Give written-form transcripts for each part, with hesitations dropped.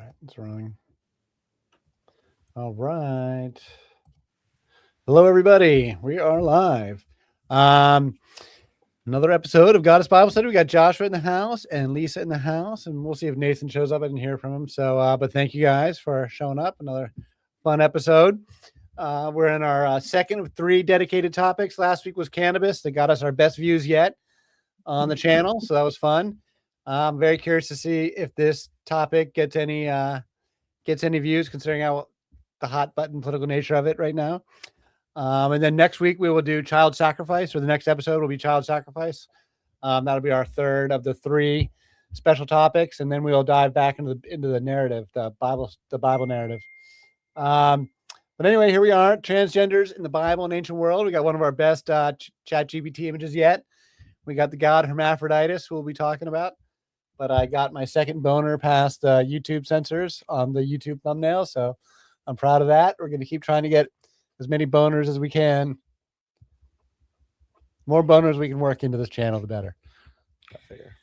right, it's rolling. All right. Hello, everybody. We are live. Another episode of Goddess Bible Study. We got Joshua in the house and Lisa in the house, and we'll see if Nathan shows up. I didn't hear from him. So, but thank you guys for showing up. Another fun episode. We're in our second of 3 dedicated topics. Last week was cannabis. That got us our best views yet on the channel. So that was fun. I'm very curious to see if this topic gets any views, considering how the hot button political nature of it right now. And then next week we will do child sacrifice, or the next episode will be child sacrifice. That'll be our third of the 3 special topics, and then we'll dive back into the narrative, the Bible narrative. But anyway, here we are, transgenders in the Bible and ancient world. We got one of our best ChatGPT images yet. We got the god Hermaphroditus, who we'll be talking about. But I got my second boner past YouTube censors on the YouTube thumbnail, so I'm proud of that. We're going to keep trying to get as many boners as we can. More boners we can work into this channel, the better. I figure.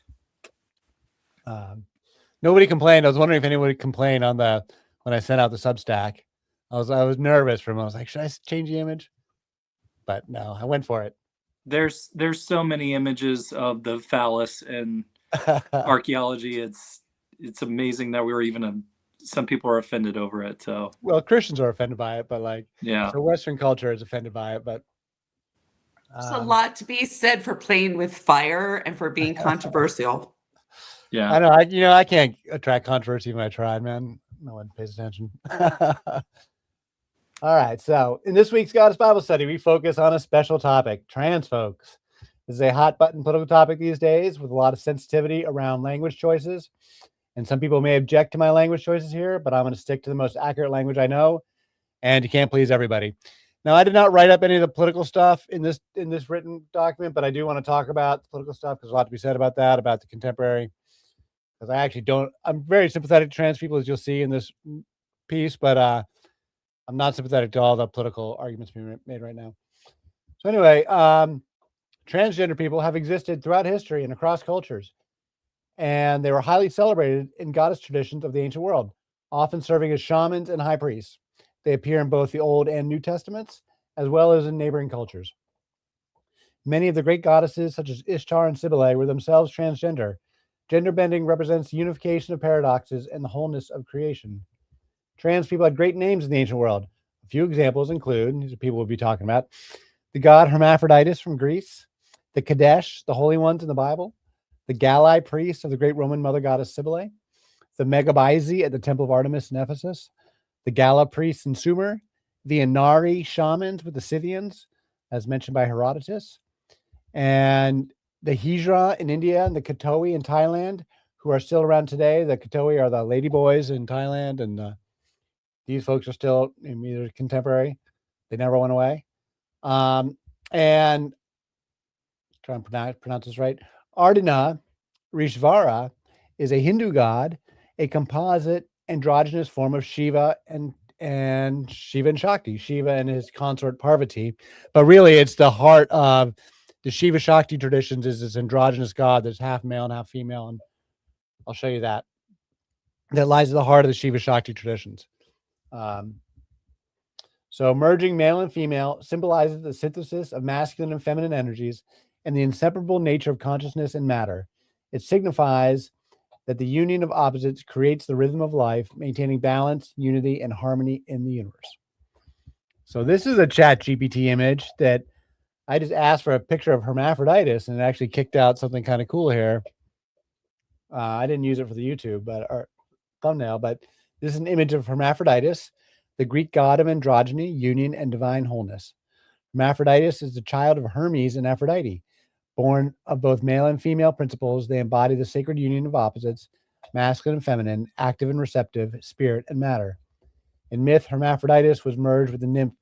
Nobody complained. I was wondering if anybody complained on when I sent out the Substack. I was nervous for him. I was like, should I change the image? But no, I went for it. There's so many images of the phallus and archaeology. It's amazing that we were even some people are offended over it. So well, Christians are offended by it, but so Western culture is offended by it. But there's a lot to be said for playing with fire and for being controversial. Yeah, I know. I can't attract controversy when I try, man. No one pays attention. All right. So in this week's Goddess Bible Study, we focus on a special topic: trans folks. This is a hot button political topic these days with a lot of sensitivity around language choices. And some people may object to my language choices here, but I'm going to stick to the most accurate language I know. And you can't please everybody. Now, I did not write up any of the political stuff in this written document, but I do want to talk about the political stuff because there's a lot to be said about that, about the contemporary. Because I actually I'm very sympathetic to trans people, as you'll see in this piece, but I'm not sympathetic to all the political arguments being made right now. So anyway, transgender people have existed throughout history and across cultures. And they were highly celebrated in goddess traditions of the ancient world, often serving as shamans and high priests. They appear in both the Old and New Testaments, as well as in neighboring cultures. Many of the great goddesses, such as Ishtar and Cybele, were themselves transgender. Gender bending represents the unification of paradoxes and the wholeness of creation. Trans people had great names in the ancient world. A few examples include, these are people we'll be talking about, the god Hermaphroditus from Greece, the Qadesh, the holy ones in the Bible, the Galli priest of the great Roman mother goddess Cybele, the Megabyzi at the temple of Artemis in Ephesus, the Gala priests in Sumer, the Enaree shamans with the Scythians, as mentioned by Herodotus, and the Hijra in India and the Kathoey in Thailand, who are still around today. The Kathoey are the ladyboys in Thailand, and these folks are still either contemporary. They never went away. And try and pronounce this right. Ardina Rishvara is a Hindu god, a composite androgynous form of Shiva and Shakti, Shiva and his consort Parvati. But really, it's the heart of the Shiva Shakti traditions is this androgynous god that's half male and half female. And I'll show you that. That lies at the heart of the Shiva Shakti traditions. So merging male and female symbolizes the synthesis of masculine and feminine energies and the inseparable nature of consciousness and matter. It signifies that the union of opposites creates the rhythm of life, maintaining balance, unity, and harmony in the universe. So this is a ChatGPT image that I just asked for a picture of Hermaphroditus, and it actually kicked out something kind of cool here. I didn't use it for the YouTube or thumbnail, but this is an image of Hermaphroditus, the Greek god of androgyny, union, and divine wholeness. Hermaphroditus is the child of Hermes and Aphrodite. Born of both male and female principles, they embody the sacred union of opposites, masculine and feminine, active and receptive, spirit and matter. In myth, Hermaphroditus was merged with the nymph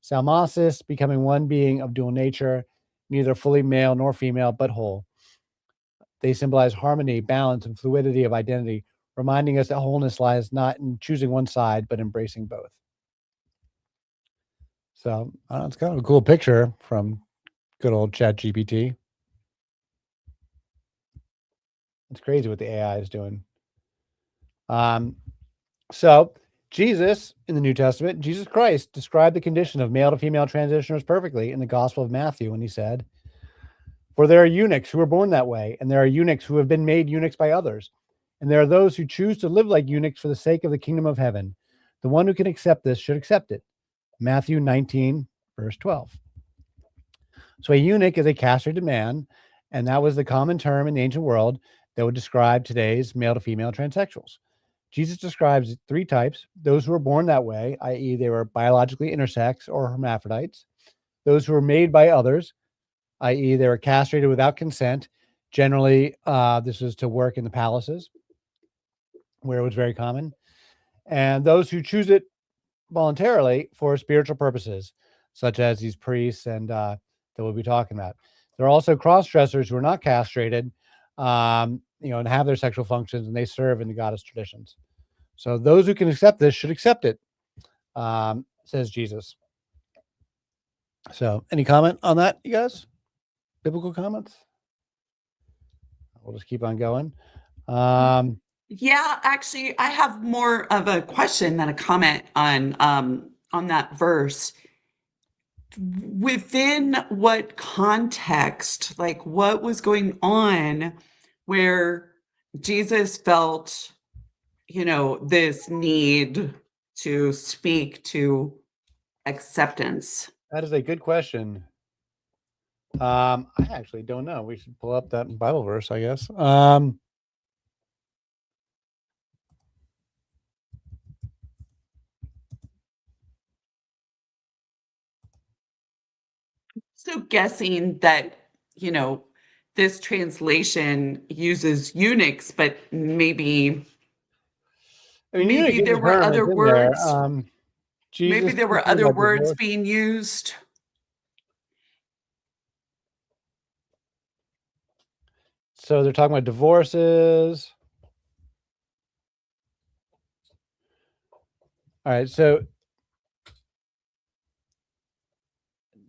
Salmacis, becoming one being of dual nature, neither fully male nor female, but whole. They symbolize harmony, balance, and fluidity of identity, reminding us that wholeness lies not in choosing one side, but embracing both. So it's kind of a cool picture from good old ChatGPT. It's crazy what the AI is doing. So Jesus in the New Testament, Jesus Christ described the condition of male to female transitioners perfectly in the Gospel of Matthew when he said, "For there are eunuchs who are born that way, and there are eunuchs who have been made eunuchs by others. And there are those who choose to live like eunuchs for the sake of the kingdom of heaven. The one who can accept this should accept it." Matthew 19, verse 12. So a eunuch is a castrated man, and that was the common term in the ancient world that would describe today's male to female transsexuals. Jesus describes three types: those who were born that way, i.e., they were biologically intersex or hermaphrodites; those who were made by others, i.e., they were castrated without consent. Generally, this was to work in the palaces, where it was very common; and those who choose it voluntarily for spiritual purposes, such as these priests and that we'll be talking about. There are also cross-dressers who are not castrated, and have their sexual functions, and they serve in the goddess traditions. So those who can accept this should accept it, says Jesus. So any comment on that, you guys? Biblical comments? We'll just keep on going. Yeah, actually, I have more of a question than a comment on that verse. Within what context, like what was going on where Jesus felt, this need to speak to acceptance? That is a good question. I actually don't know. We should pull up that Bible verse, I guess. So guessing that, this translation uses eunuchs, but maybe there were other words. Maybe there were other words being used. So they're talking about divorces. All right, so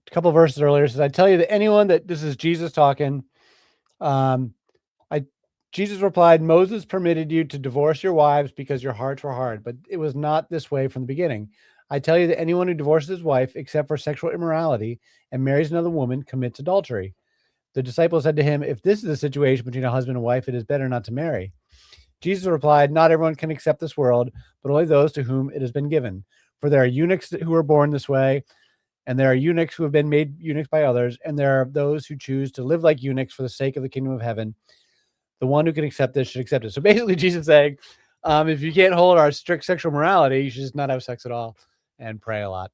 a couple verses earlier says, "I tell you that anyone that," this is Jesus talking, Jesus replied, "Moses permitted you to divorce your wives because your hearts were hard, but it was not this way from the beginning. I tell you that anyone who divorces his wife, except for sexual immorality, and marries another woman, commits adultery." The disciples said to him, "If this is the situation between a husband and wife, it is better not to marry." Jesus replied, "Not everyone can accept this world, but only those to whom it has been given. For there are eunuchs who are born this way, and there are eunuchs who have been made eunuchs by others, and there are those who choose to live like eunuchs for the sake of the kingdom of heaven. The one who can accept this should accept it." So basically, Jesus is saying, if you can't hold our strict sexual morality, you should just not have sex at all and pray a lot.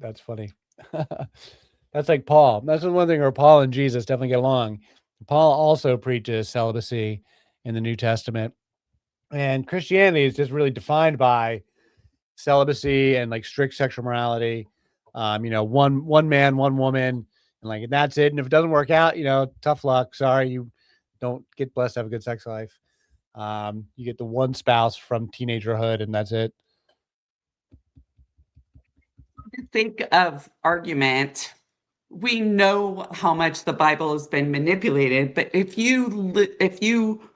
That's funny. That's like Paul. That's one thing where Paul and Jesus definitely get along. Paul also preaches celibacy in the New Testament. And Christianity is just really defined by celibacy and like strict sexual morality. One man, one woman, and that's it. And if it doesn't work out, tough luck. Sorry, you don't get blessed to have a good sex life. You get the one spouse from teenagerhood, and that's it. Think of argument. We know how much the Bible has been manipulated, but if you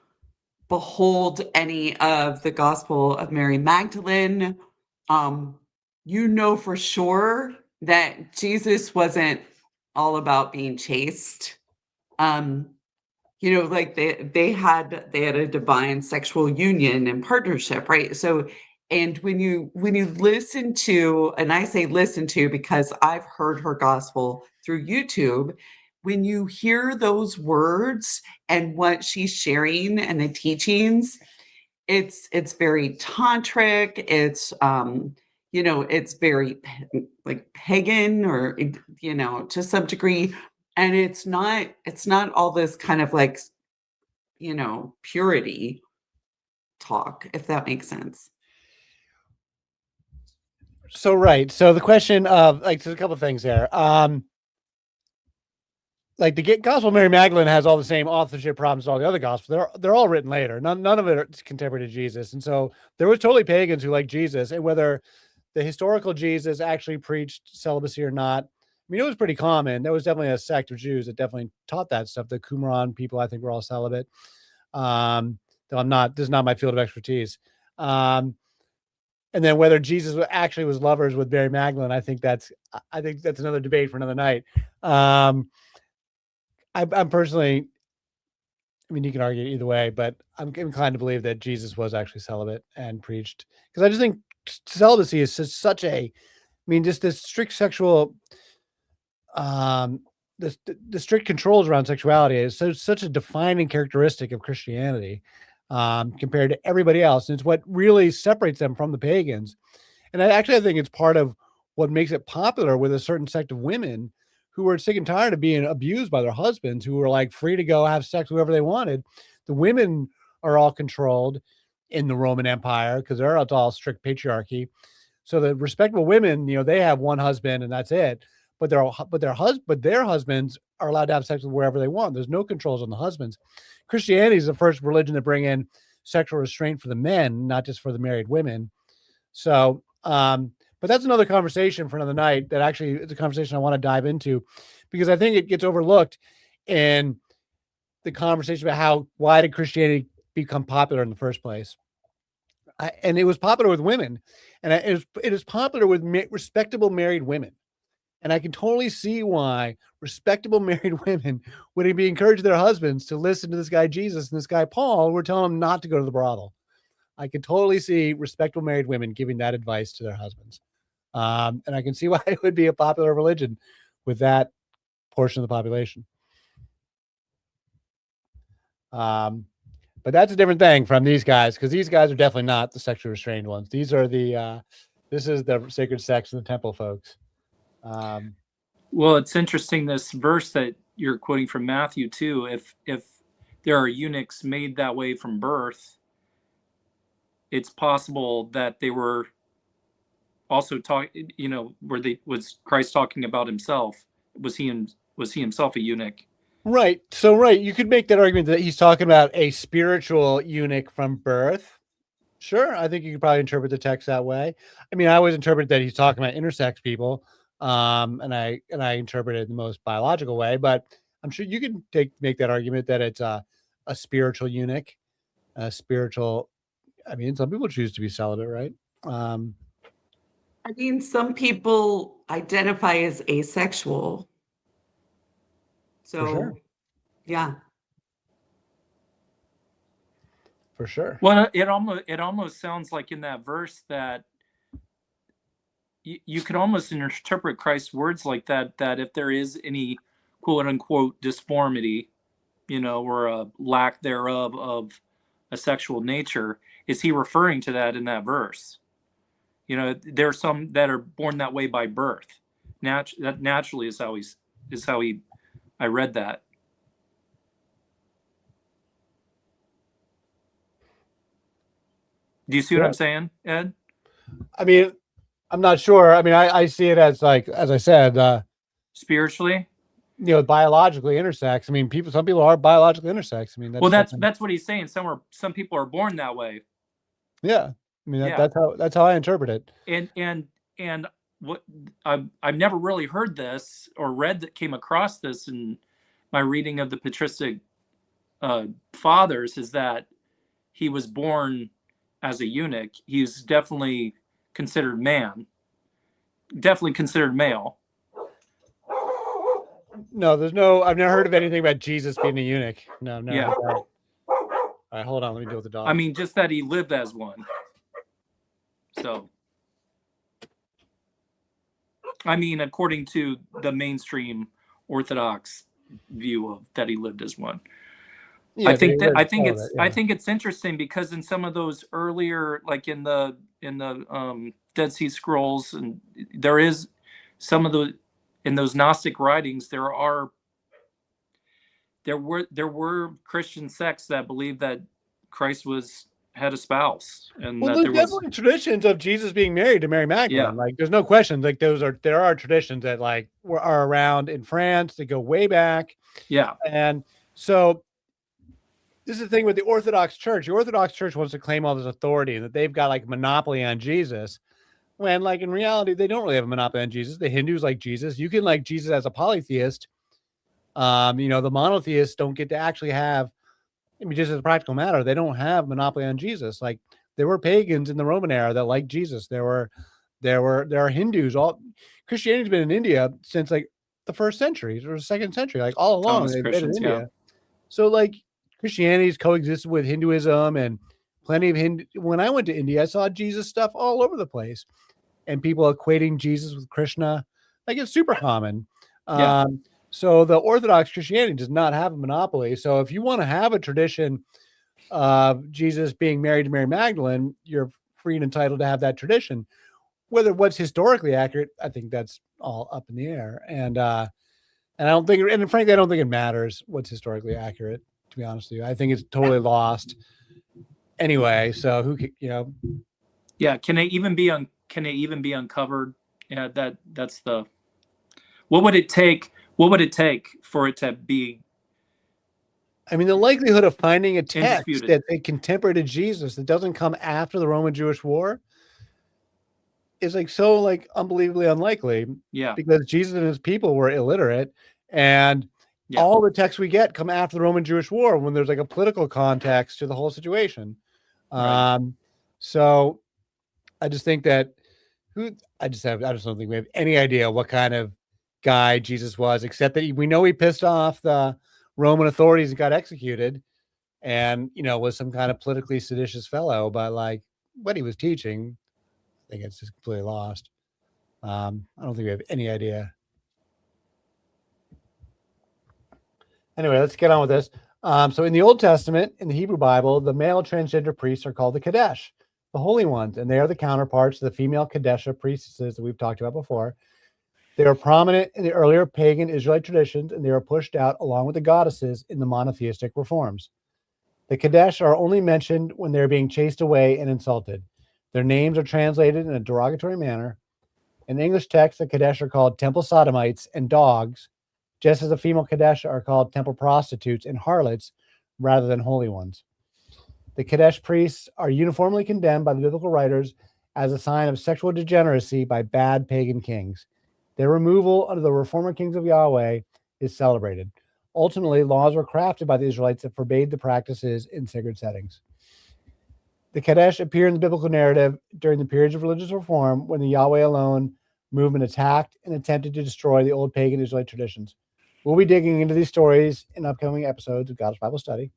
behold any of the Gospel of Mary Magdalene, you know for sure that Jesus wasn't all about being chaste. Like they had a divine sexual union and partnership, right? So, and when you listen to, and I say listen to because I've heard her gospel through YouTube, when you hear those words and what she's sharing and the teachings, it's very tantric. It's it's very like pagan, or to some degree, and it's not all this kind of like purity talk, if that makes sense. So right. So the question of there's a couple of things there. The Gospel of Mary Magdalene has all the same authorship problems as all the other Gospels. They're all written later. None of it is contemporary to Jesus. And so there was totally pagans who liked Jesus, and whether the historical Jesus actually preached celibacy or not, mean, it was pretty common. There was definitely a sect of Jews that definitely taught that stuff. The Qumran people, I think, were all celibate. Though this is not my field of expertise. And then whether Jesus actually was lovers with Mary Magdalene, I think that's another debate for another night. I'm personally, I mean, you can argue either way, but I'm inclined to believe that Jesus was actually celibate and preached, because I just think celibacy is such a, just this strict sexual, the strict controls around sexuality is such a defining characteristic of Christianity, compared to everybody else. And it's what really separates them from the pagans. And I think it's part of what makes it popular with a certain sect of women who were sick and tired of being abused by their husbands, who were like free to go have sex with whoever they wanted. The women are all controlled in the Roman Empire because they're all strict patriarchy. So the respectable women, they have one husband and that's it. But their husbands are allowed to have sex with wherever they want. There's no controls on the husbands. Christianity is the first religion to bring in sexual restraint for the men, not just for the married women. So, but that's another conversation for another night. That actually is a conversation I want to dive into, because I think it gets overlooked in the conversation about why did Christianity become popular in the first place? And it was popular with women, and it is popular with respectable married women. And I can totally see why respectable married women would be encouraging their husbands to listen to this guy Jesus and this guy Paul, who are telling them not to go to the brothel. I can totally see respectable married women giving that advice to their husbands. And I can see why it would be a popular religion with that portion of the population. But that's a different thing from these guys, because these guys are definitely not the sexually restrained ones. These are this is the sacred sex in the temple folks. Well, it's interesting, this verse that you're quoting from Matthew too. If there are eunuchs made that way from birth, it's possible that they were also talking, was Christ talking about himself? Was he himself a eunuch? Right. So, right, you could make that argument that he's talking about a spiritual eunuch from birth. Sure, I think you could probably interpret the text that way. I mean, I always interpret that he's talking about intersex people, and I interpret it in the most biological way. But I'm sure you can make that argument that it's a spiritual eunuch, a spiritual. I mean, some people choose to be celibate, right? I mean, some people identify as asexual. So, For sure. Yeah. For sure. Well, it almost sounds like in that verse that you could almost interpret Christ's words like that if there is any quote unquote disformity, or a lack thereof of a sexual nature, is he referring to that in that verse? There are some that are born that way by birth. That naturally is how I read that. Do you see what I'm saying, Ed? I mean, I'm not sure. I mean, I see it as, like, as I said, spiritually, biologically intersex. I mean, some people are biologically intersex. I mean, that's what he's saying. Some people are born that way. Yeah. I mean, that's how I interpret it. And what I've never really heard this or came across this in my reading of the patristic fathers, is that he was born as a eunuch. He's definitely considered definitely considered male. No, I've never heard of anything about Jesus being a eunuch. No, no. Yeah. All right, hold on. Let me deal with the dog. I mean, just that he lived as one. So, I mean, according to the mainstream Orthodox view of that he lived as one. Yeah, I think it's interesting, because in some of those earlier, like in the Dead Sea Scrolls, and there is some of in those Gnostic writings, there were Christian sects that believed that Christ had a spouse, and there's definitely traditions of Jesus being married to Mary Magdalene. Yeah. Like, there's no question. Like, there are traditions that are around in France that go way back. Yeah, and so this is the thing with the Orthodox Church. The Orthodox Church wants to claim all this authority and that they've got like monopoly on Jesus. when like in reality, they don't really have a monopoly on Jesus. The Hindus like Jesus. You can like Jesus as a polytheist. The monotheists don't get to actually have, I mean, just as a practical matter, they don't have monopoly on Jesus. Like there were pagans in the Roman era that liked Jesus. There are Hindus. All Christianity's been in India since like the 1st century or 2nd century, like all along Thomas they've been in Christians, India. yeah. So like Christianity's coexisted with Hinduism, and plenty of when I went to India, I saw Jesus stuff all over the place, and people equating Jesus with Krishna. Like it's super common. Yeah. So the Orthodox Christianity does not have a monopoly. So if you want to have a tradition of Jesus being married to Mary Magdalene, you're free and entitled to have that tradition. Whether what's historically accurate, I think that's all up in the air. And I don't think, and frankly, I don't think it matters what's historically accurate, to be honest with you. I think it's totally lost anyway. So who, Yeah. Can it even be uncovered? Yeah. That's the, what would it take for it to be? I mean, the likelihood of finding a text Indisputed. that's a contemporary to Jesus that doesn't come after the Roman-Jewish War is like so like unbelievably unlikely. Yeah. Because Jesus and his people were illiterate, and Yeah. all the texts we get come after the Roman-Jewish War when there's like a political context to the whole situation. Right. So I just think that I just don't think we have any idea what kind of guy Jesus was, except that we know he pissed off the Roman authorities and got executed, and was some kind of politically seditious fellow. But like what he was teaching, I think it's just completely lost. I don't think we have any idea. Anyway, let's get on with this. So in the Old Testament, in the Hebrew Bible, the male transgender priests are called the Qadesh, the holy ones, and they are the counterparts to the female Qadesha priestesses that we've talked about before. They are prominent in the earlier pagan Israelite traditions, and they are pushed out along with the goddesses in the monotheistic reforms. The Qadesh are only mentioned when they are being chased away and insulted. Their names are translated in a derogatory manner. In the English text, the Qadesh are called temple sodomites and dogs, just as the female Qadesh are called temple prostitutes and harlots rather than holy ones. The Qadesh priests are uniformly condemned by the biblical writers as a sign of sexual degeneracy by bad pagan kings. Their removal under the reformer kings of Yahweh is celebrated. Ultimately, laws were crafted by the Israelites that forbade the practices in sacred settings. The Qadesh appear in the biblical narrative during the periods of religious reform when the Yahweh alone movement attacked and attempted to destroy the old pagan Israelite traditions. We'll be digging into these stories in upcoming episodes of God's Bible Study.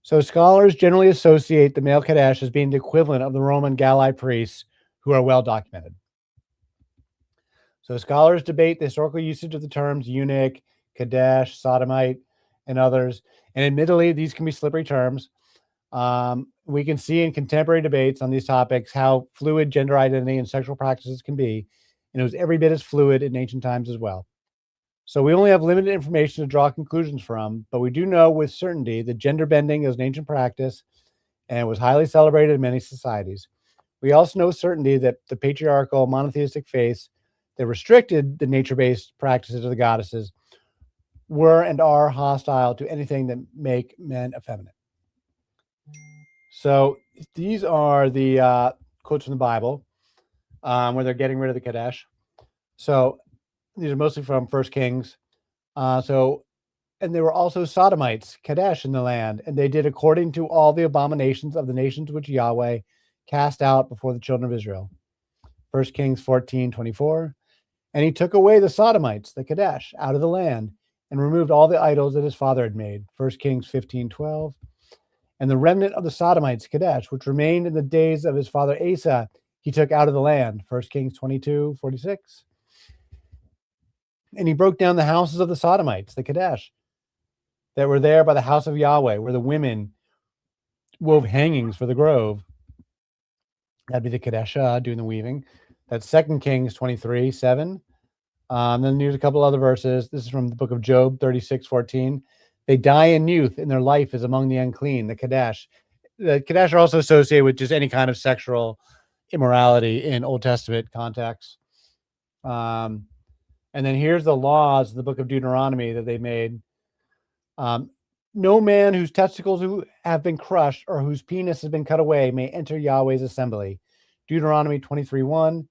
So scholars generally associate the male Qadesh as being the equivalent of the Roman Galli priests, who are well documented. So scholars debate the historical usage of the terms eunuch, Qadesh, sodomite, and others. And admittedly, these can be slippery terms. We can see in contemporary debates on these topics how fluid gender identity and sexual practices can be, and it was every bit as fluid in ancient times as well. So we only have limited information to draw conclusions from, but we do know with certainty that gender bending is an ancient practice and was highly celebrated in many societies. We also know with certainty that the patriarchal monotheistic faiths that restricted the nature-based practices of the goddesses were and are hostile to anything that make men effeminate. So these are the quotes from the Bible where they're getting rid of the Qadesh. So these are mostly from 1 Kings. And there were also sodomites, Qadesh, in the land, and they did according to all the abominations of the nations which Yahweh cast out before the children of Israel. 1 Kings 14:24. And he took away the sodomites, the Qadesh, out of the land and removed all the idols that his father had made. 1 Kings 15:12. And the remnant of the sodomites, Qadesh, which remained in the days of his father Asa, he took out of the land. 1 Kings 22:46. And he broke down the houses of the sodomites, the Qadesh, that were there by the house of Yahweh, where the women wove hangings for the grove. That'd be the Qadesha doing the weaving. That's 2 Kings 23:7. Then there's a couple other verses. This is from the book of Job 36:14. They die in youth, and their life is among the unclean, the Qadesh. The Qadesh are also associated with just any kind of sexual immorality in Old Testament contexts. And then here's the laws, the book of Deuteronomy that they made. No man whose testicles have been crushed or whose penis has been cut away may enter Yahweh's assembly. Deuteronomy 23:1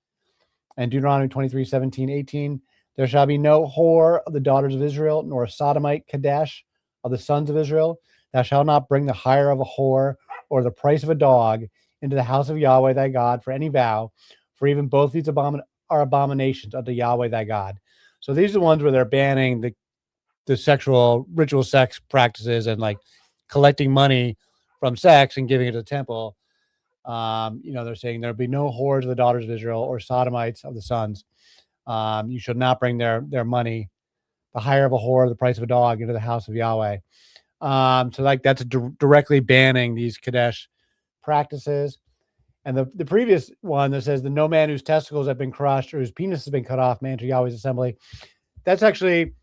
and Deuteronomy 23:17, 18. There shall be no whore of the daughters of Israel, nor a sodomite Qadesh of the sons of Israel. Thou shalt not bring the hire of a whore or the price of a dog into the house of Yahweh thy God for any vow, for even both these are abominations unto Yahweh thy God. So these are the ones where they're banning the sexual ritual sex practices and like collecting money from sex and giving it to the temple. They're saying there'll be no whores of the daughters of Israel or sodomites of the sons. You should not bring their money, the hire of a whore, the price of a dog, into the house of Yahweh. So like that's directly banning these Qadesh practices. And the previous one that says the no man whose testicles have been crushed or whose penis has been cut off, man to Yahweh's assembly. That's actually,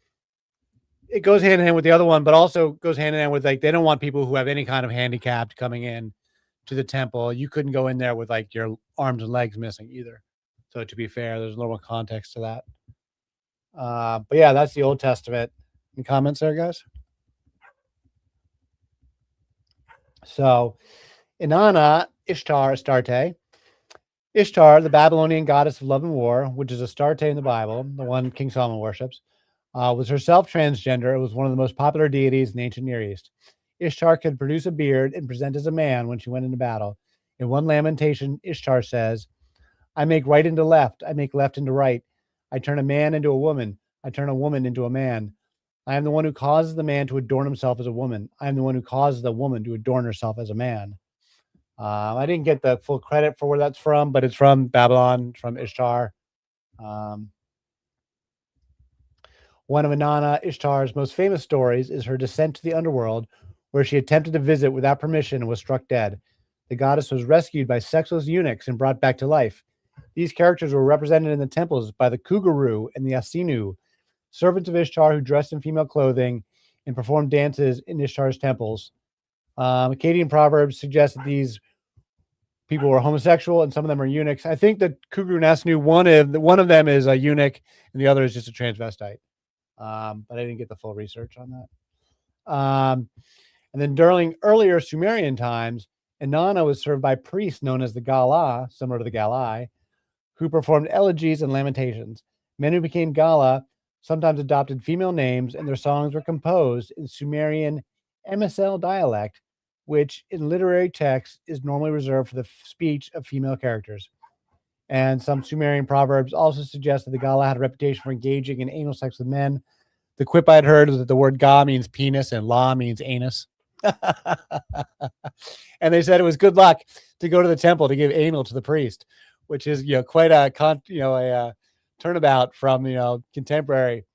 it goes hand in hand with the other one, but also goes hand in hand with like, they don't want people who have any kind of handicapped coming in to the temple. You couldn't go in there with like your arms and legs missing either. So to be fair, there's a little more context to that. But yeah, that's the Old Testament. Any comments there, guys? So Inanna, Ishtar, Astarte. Ishtar, the Babylonian goddess of love and war, which is Astarte in the Bible, the one King Solomon worships, was herself transgender. It was one of the most popular deities in the ancient Near East. Ishtar could produce a beard and present as a man when she went into battle. In one lamentation, Ishtar says, I make right into left. I make left into right. I turn a man into a woman. I turn a woman into a man. I am the one who causes the man to adorn himself as a woman. I am the one who causes the woman to adorn herself as a man. I didn't get the full credit for where that's from, but it's from Babylon, from Ishtar. One of Inanna Ishtar's most famous stories is her descent to the underworld, where she attempted to visit without permission and was struck dead. The goddess was rescued by sexless eunuchs and brought back to life. These characters were represented in the temples by the Kuguru and the Asinu, servants of Ishtar who dressed in female clothing and performed dances in Ishtar's temples. Akkadian proverbs suggest that these people were homosexual and some of them are eunuchs. I think that Kuguru and Asinu, one of them is a eunuch and the other is just a transvestite. But I didn't get the full research on that. And then during earlier Sumerian times, Inanna was served by priests known as the Gala, similar to the Galli, who performed elegies and lamentations. Men who became Gala sometimes adopted female names, and their songs were composed in Sumerian MSL dialect, which in literary texts is normally reserved for the speech of female characters. And some Sumerian proverbs also suggest that the Gala had a reputation for engaging in anal sex with men. The quip I'd heard was that the word Ga means penis and La means anus. And they said it was good luck to go to the temple to give anal to the priest, which is quite a turnabout from contemporary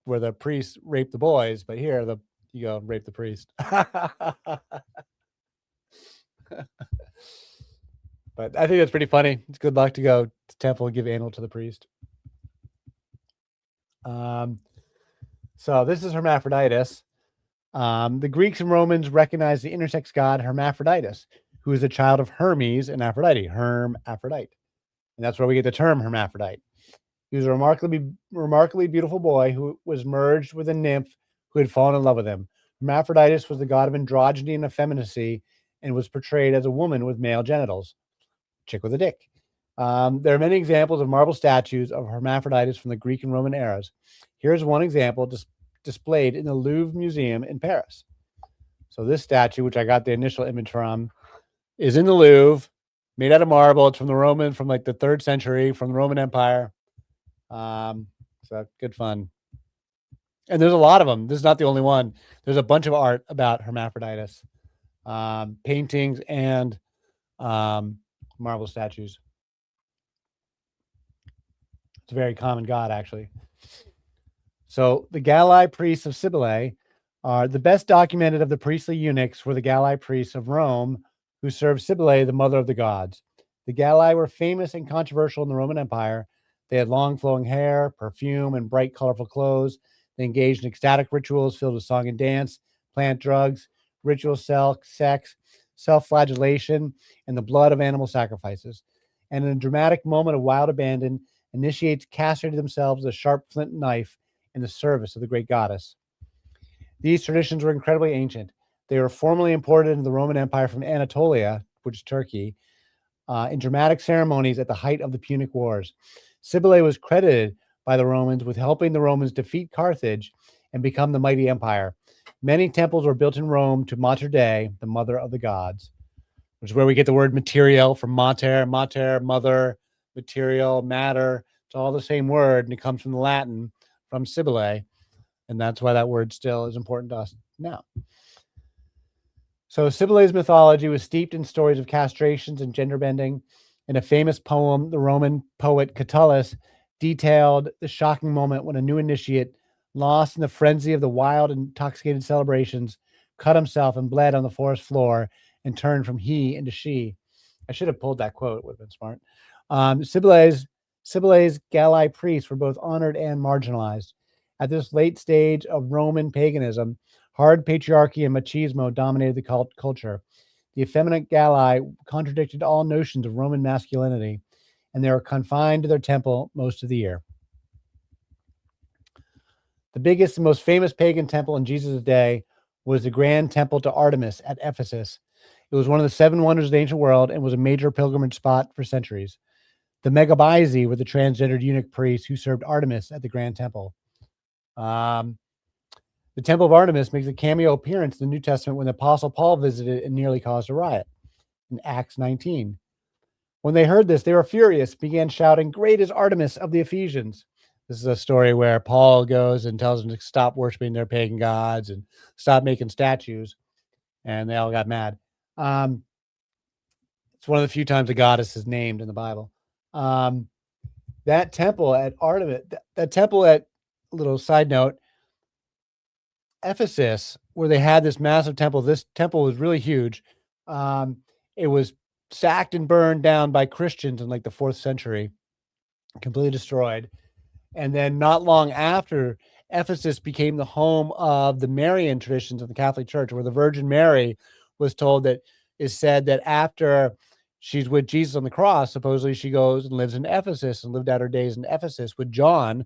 where the priests rape the boys, but here you go rape the priest. But I think that's pretty funny. It's good luck to go to temple and give anal to the priest. So this is Hermaphroditus. The Greeks and Romans recognized the intersex god Hermaphroditus, who is a child of Hermes and Aphrodite, Hermaphrodite. And that's where we get the term hermaphrodite. He was a remarkably beautiful boy who was merged with a nymph who had fallen in love with him. Hermaphroditus was the god of androgyny and effeminacy and was portrayed as a woman with male genitals. Chick with a dick. There are many examples of marble statues of Hermaphroditus from the Greek and Roman eras. Here's one example displayed in the Louvre Museum in Paris. So this statue, which I got the initial image from, is in the Louvre, made out of marble. It's from like the 3rd century, from the Roman Empire. So good fun. And there's a lot of them. This is not the only one. There's a bunch of art about Hermaphroditus, paintings and marble statues. It's a very common god, actually. So the Galli priests of Cybele are the best documented of the priestly eunuchs were the Galli priests of Rome, who served Cybele, the mother of the gods. The Galli were famous and controversial in the Roman Empire. They had long flowing hair, perfume, and bright, colorful clothes. They engaged in ecstatic rituals filled with song and dance, plant drugs, ritual sex, self-flagellation, and the blood of animal sacrifices. And in a dramatic moment of wild abandon, initiates castrated themselves with a sharp flint knife in the service of the great goddess. These traditions were incredibly ancient. They were formerly imported into the Roman Empire from Anatolia, which is Turkey, in dramatic ceremonies at the height of the Punic Wars. Cybele was credited by the Romans with helping the Romans defeat Carthage and become the mighty empire. Many temples were built in Rome to Mater Dei, the mother of the gods, which is where we get the word material from mater, mother, material, matter. It's all the same word, and it comes from the Latin, from Cybele, and that's why that word still is important to us now. So Cybele's mythology was steeped in stories of castrations and gender bending. In a famous poem, the Roman poet Catullus detailed the shocking moment when a new initiate, lost in the frenzy of the wild, intoxicated celebrations, cut himself and bled on the forest floor and turned from he into she. I should have pulled that quote. It would have been smart. Cybele's Galli priests were both honored and marginalized. At this late stage of Roman paganism, hard patriarchy and machismo dominated the culture. The effeminate Galli contradicted all notions of Roman masculinity, and they were confined to their temple most of the year. The biggest and most famous pagan temple in Jesus' day was the Grand Temple to Artemis at Ephesus. It was one of the 7 wonders of the ancient world and was a major pilgrimage spot for centuries. The Megabyzi were the transgendered eunuch priests who served Artemis at the Grand Temple. The Temple of Artemis makes a cameo appearance in the New Testament when the Apostle Paul visited and nearly caused a riot in Acts 19. When they heard this, they were furious, began shouting, "Great is Artemis of the Ephesians." This is a story where Paul goes and tells them to stop worshiping their pagan gods and stop making statues, and they all got mad. It's one of the few times a goddess is named in the Bible. That temple at Artemis, that temple at, little side note, Ephesus, where they had this massive temple. This temple was really huge. It was sacked and burned down by Christians in like the 4th century, completely destroyed. And then not long after, Ephesus became the home of the Marian traditions of the Catholic Church, where the Virgin Mary was told that is said that after she's with Jesus on the cross, supposedly she goes and lives in Ephesus and lived out her days in Ephesus with John.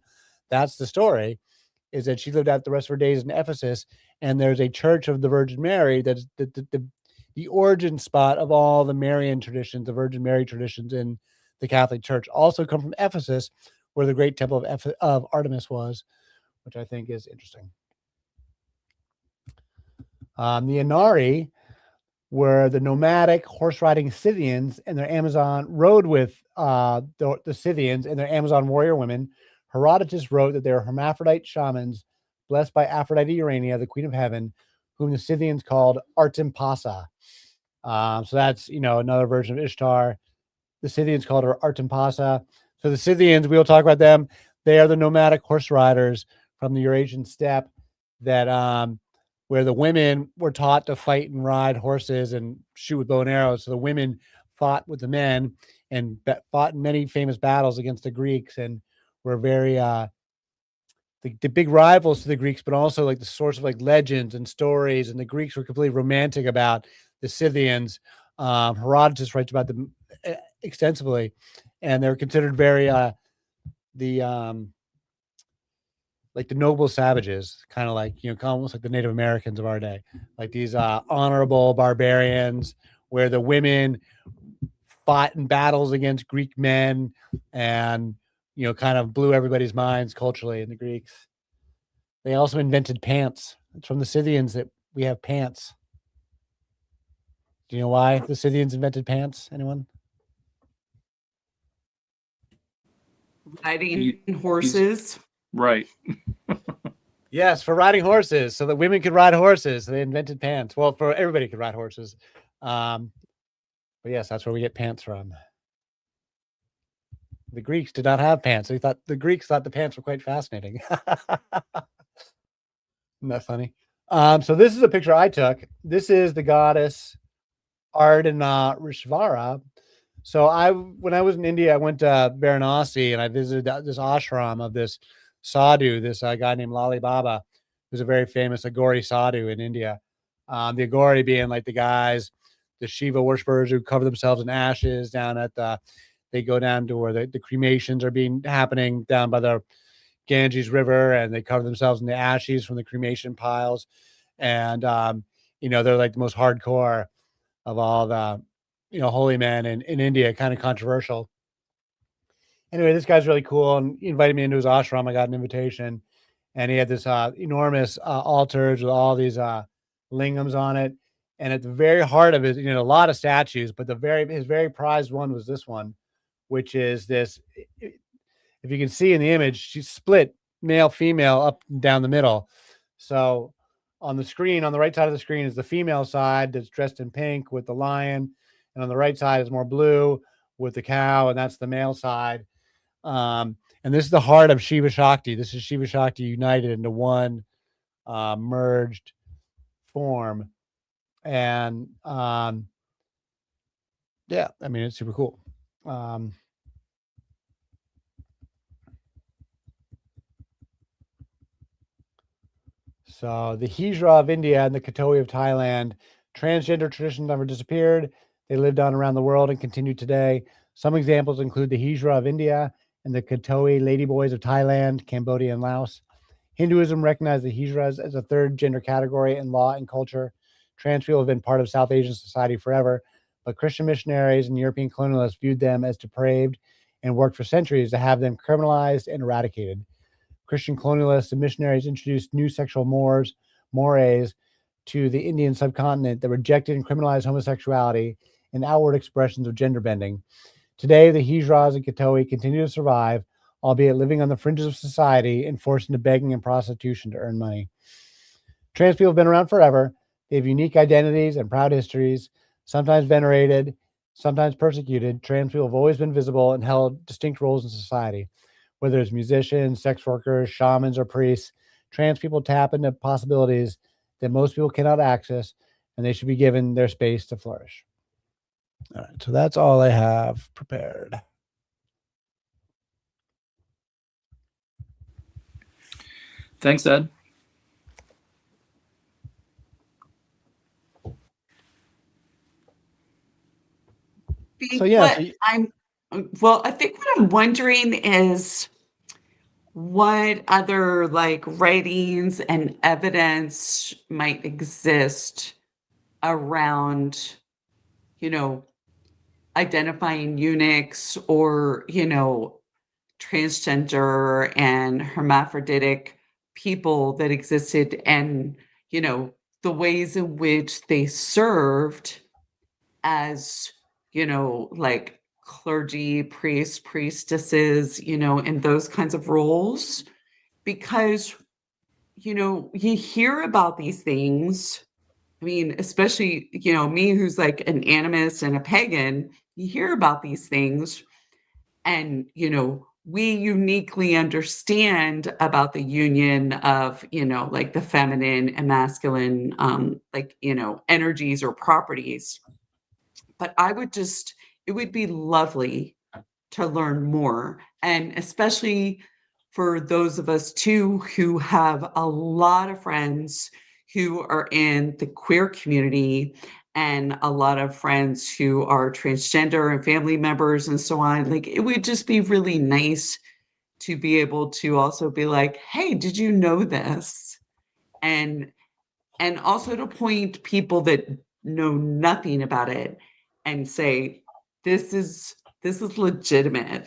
That's the story, is that she lived out the rest of her days in Ephesus. And there's a church of the Virgin Mary that's the origin spot of all the Marian traditions, the Virgin Mary traditions in the Catholic Church, also come from Ephesus, where the great temple of Artemis was, which I think is interesting. The Enaree were the nomadic horse-riding Scythians, and their Amazon rode with the Scythians and their Amazon warrior women. Herodotus wrote that they were hermaphrodite shamans blessed by Aphrodite Urania, the queen of heaven, whom the Scythians called Artimpasa. So that's, another version of Ishtar. The Scythians called her Artimpasa. So the Scythians, we will talk about them. They are the nomadic horse riders from the Eurasian steppe that where the women were taught to fight and ride horses and shoot with bow and arrows. So the women fought with the men and fought in many famous battles against the Greeks and were very the big rivals to the Greeks, but also like the source of like legends and stories. And the Greeks were completely romantic about the Scythians. Herodotus writes about them extensively, and they're considered very like the noble savages, kind of like, almost like the Native Americans of our day, like these honorable barbarians, where the women fought in battles against Greek men and, kind of blew everybody's minds culturally in the Greeks. They also invented pants. It's from the Scythians that we have pants. Do you know why the Scythians invented pants? Anyone? Riding horses. Right. Yes, for riding horses, so that women could ride horses. So they invented pants. Well, for everybody could ride horses. But yes, that's where we get pants from. The Greeks did not have pants. The Greeks thought the pants were quite fascinating. Isn't that funny? So this is a picture I took. This is the goddess Ardhanarishvara. So when I was in India, I went to Varanasi and I visited this ashram of this sadhu, this guy named Lali Baba, who's a very famous Agori sadhu in India. The Agori being like the guys, the Shiva worshippers who cover themselves in ashes down at they go down to where the cremations are happening down by the Ganges River, and they cover themselves in the ashes from the cremation piles. And, they're like the most hardcore of all the, holy men in India, kind of controversial. Anyway, this guy's really cool, and he invited me into his ashram. I got an invitation, and he had this enormous altars with all these lingams on it. And at the very heart of it, a lot of statues, but his very prized one was this one, which is this. If you can see in the image, she's split male, female, up and down the middle. So on the screen, on the right side of the screen is the female side that's dressed in pink with the lion. And on the right side is more blue with the cow, and that's the male side. And this is the heart of Shiva Shakti. This is Shiva Shakti united into one merged form. And yeah, I mean, it's super cool. So the Hijra of India and the Kathoey of Thailand, transgender traditions never disappeared. They lived on around the world and continue today. Some examples include the Hijra of India and the Kathoey ladyboys of Thailand, Cambodia, and Laos. Hinduism recognized the Hijras as a third gender category in law and culture. Trans people have been part of South Asian society forever, but Christian missionaries and European colonialists viewed them as depraved and worked for centuries to have them criminalized and eradicated. Christian colonialists and missionaries introduced new sexual mores to the Indian subcontinent that rejected and criminalized homosexuality and outward expressions of gender bending. Today, the Hijras and Kathoey continue to survive, albeit living on the fringes of society and forced into begging and prostitution to earn money. Trans people have been around forever. They have unique identities and proud histories, sometimes venerated, sometimes persecuted. Trans people have always been visible and held distinct roles in society. Whether it's musicians, sex workers, shamans, or priests, trans people tap into possibilities that most people cannot access, and they should be given their space to flourish. All right, so that's all I have prepared. Thanks, Ed. So yeah, I think what I'm wondering is what other writings and evidence might exist around, identifying eunuchs or, transgender and hermaphroditic people that existed, and, the ways in which they served as, clergy, priests, priestesses, in those kinds of roles. Because, you hear about these things. I mean, especially, me who's like an animist and a pagan, you hear about these things, and, we uniquely understand about the union of, the feminine and masculine, energies or properties. But it would be lovely to learn more. And especially for those of us too, who have a lot of friends who are in the queer community and a lot of friends who are transgender and family members and so on. It would just be really nice to be able to also be like, hey, did you know this? And also to point people that know nothing about it and say, this is legitimate,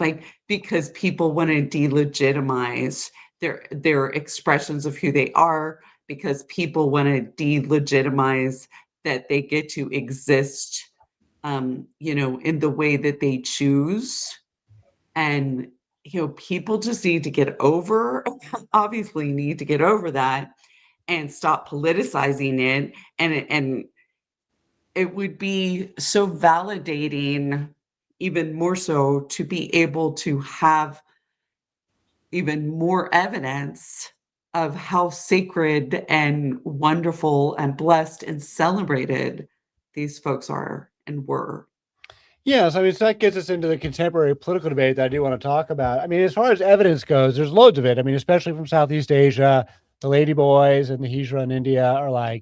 because people want to delegitimize their expressions of who they are, because people want to delegitimize that they get to exist, in the way that they choose. And, people just need to get over, obviously need to get over that and stop politicizing it. And it would be so validating, even more so, to be able to have even more evidence of how sacred and wonderful and blessed and celebrated these folks are and were. Yes, I mean, so that gets us into the contemporary political debate that I do want to talk about. I mean, as far as evidence goes, there's loads of it. I mean, especially from Southeast Asia, the ladyboys and the Hijra in India are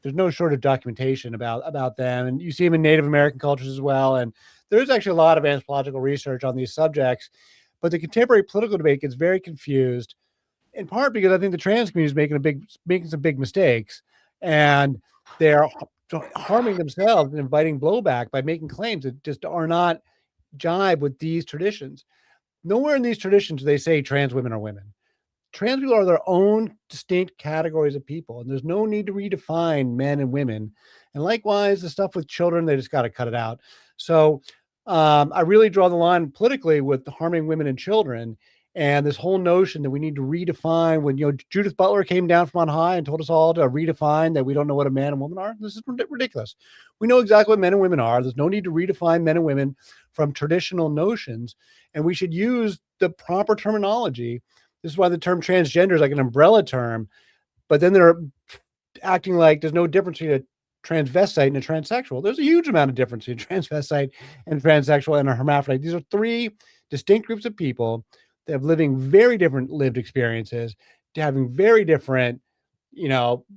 there's no short of documentation about them. And you see them in Native American cultures as well. And there's actually a lot of anthropological research on these subjects. But the contemporary political debate gets very confused, in part because I think the trans community is making some big mistakes. And they're harming themselves and inviting blowback by making claims that just are not jibe with these traditions. Nowhere in these traditions do they say trans women are women. Trans people are their own distinct categories of people, and there's no need to redefine men and women. And likewise, the stuff with children, they just got to cut it out. So I really draw the line politically with harming women and children, and this whole notion that we need to redefine. When Judith Butler came down from on high and told us all to redefine that we don't know what a man and woman are. This is ridiculous. We know exactly what men and women are. There's no need to redefine men and women from traditional notions, and we should use the proper terminology. This is why the term transgender is like an umbrella term, but then they're acting like there's no difference between a transvestite and a transsexual. There's a huge amount of difference between transvestite and transsexual and a hermaphrodite. These are three distinct groups of people that have living very different lived experiences, to having very different,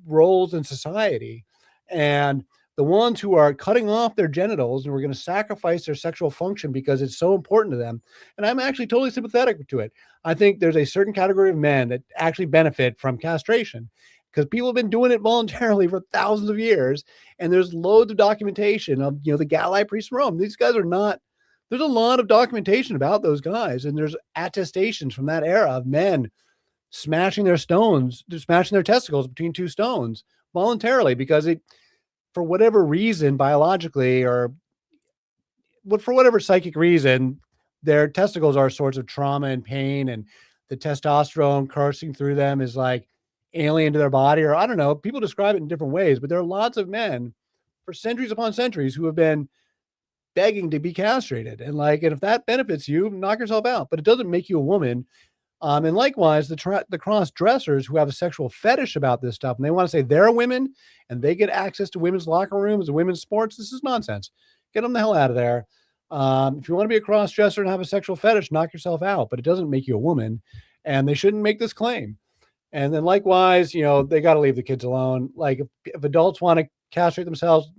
roles in society. And the ones who are cutting off their genitals and we're going to sacrifice their sexual function because it's so important to them. And I'm actually totally sympathetic to it. I think there's a certain category of men that actually benefit from castration because people have been doing it voluntarily for thousands of years. And there's loads of documentation of, the Galli priests in Rome. These guys are not, there's a lot of documentation about those guys. And there's attestations from that era of men smashing their testicles between two stones voluntarily because for whatever reason, biologically or for whatever psychic reason, their testicles are a source of trauma and pain, and the testosterone coursing through them is like alien to their body, or I don't know. People describe it in different ways, but there are lots of men for centuries upon centuries who have been begging to be castrated. And if that benefits you, knock yourself out, but it doesn't make you a woman. And likewise, the cross-dressers who have a sexual fetish about this stuff, and they want to say they're women and they get access to women's locker rooms and women's sports. This is nonsense. Get them the hell out of there. If you want to be a cross-dresser and have a sexual fetish, knock yourself out, but it doesn't make you a woman, and they shouldn't make this claim. And then likewise, they got to leave the kids alone. Like if adults want to castrate themselves,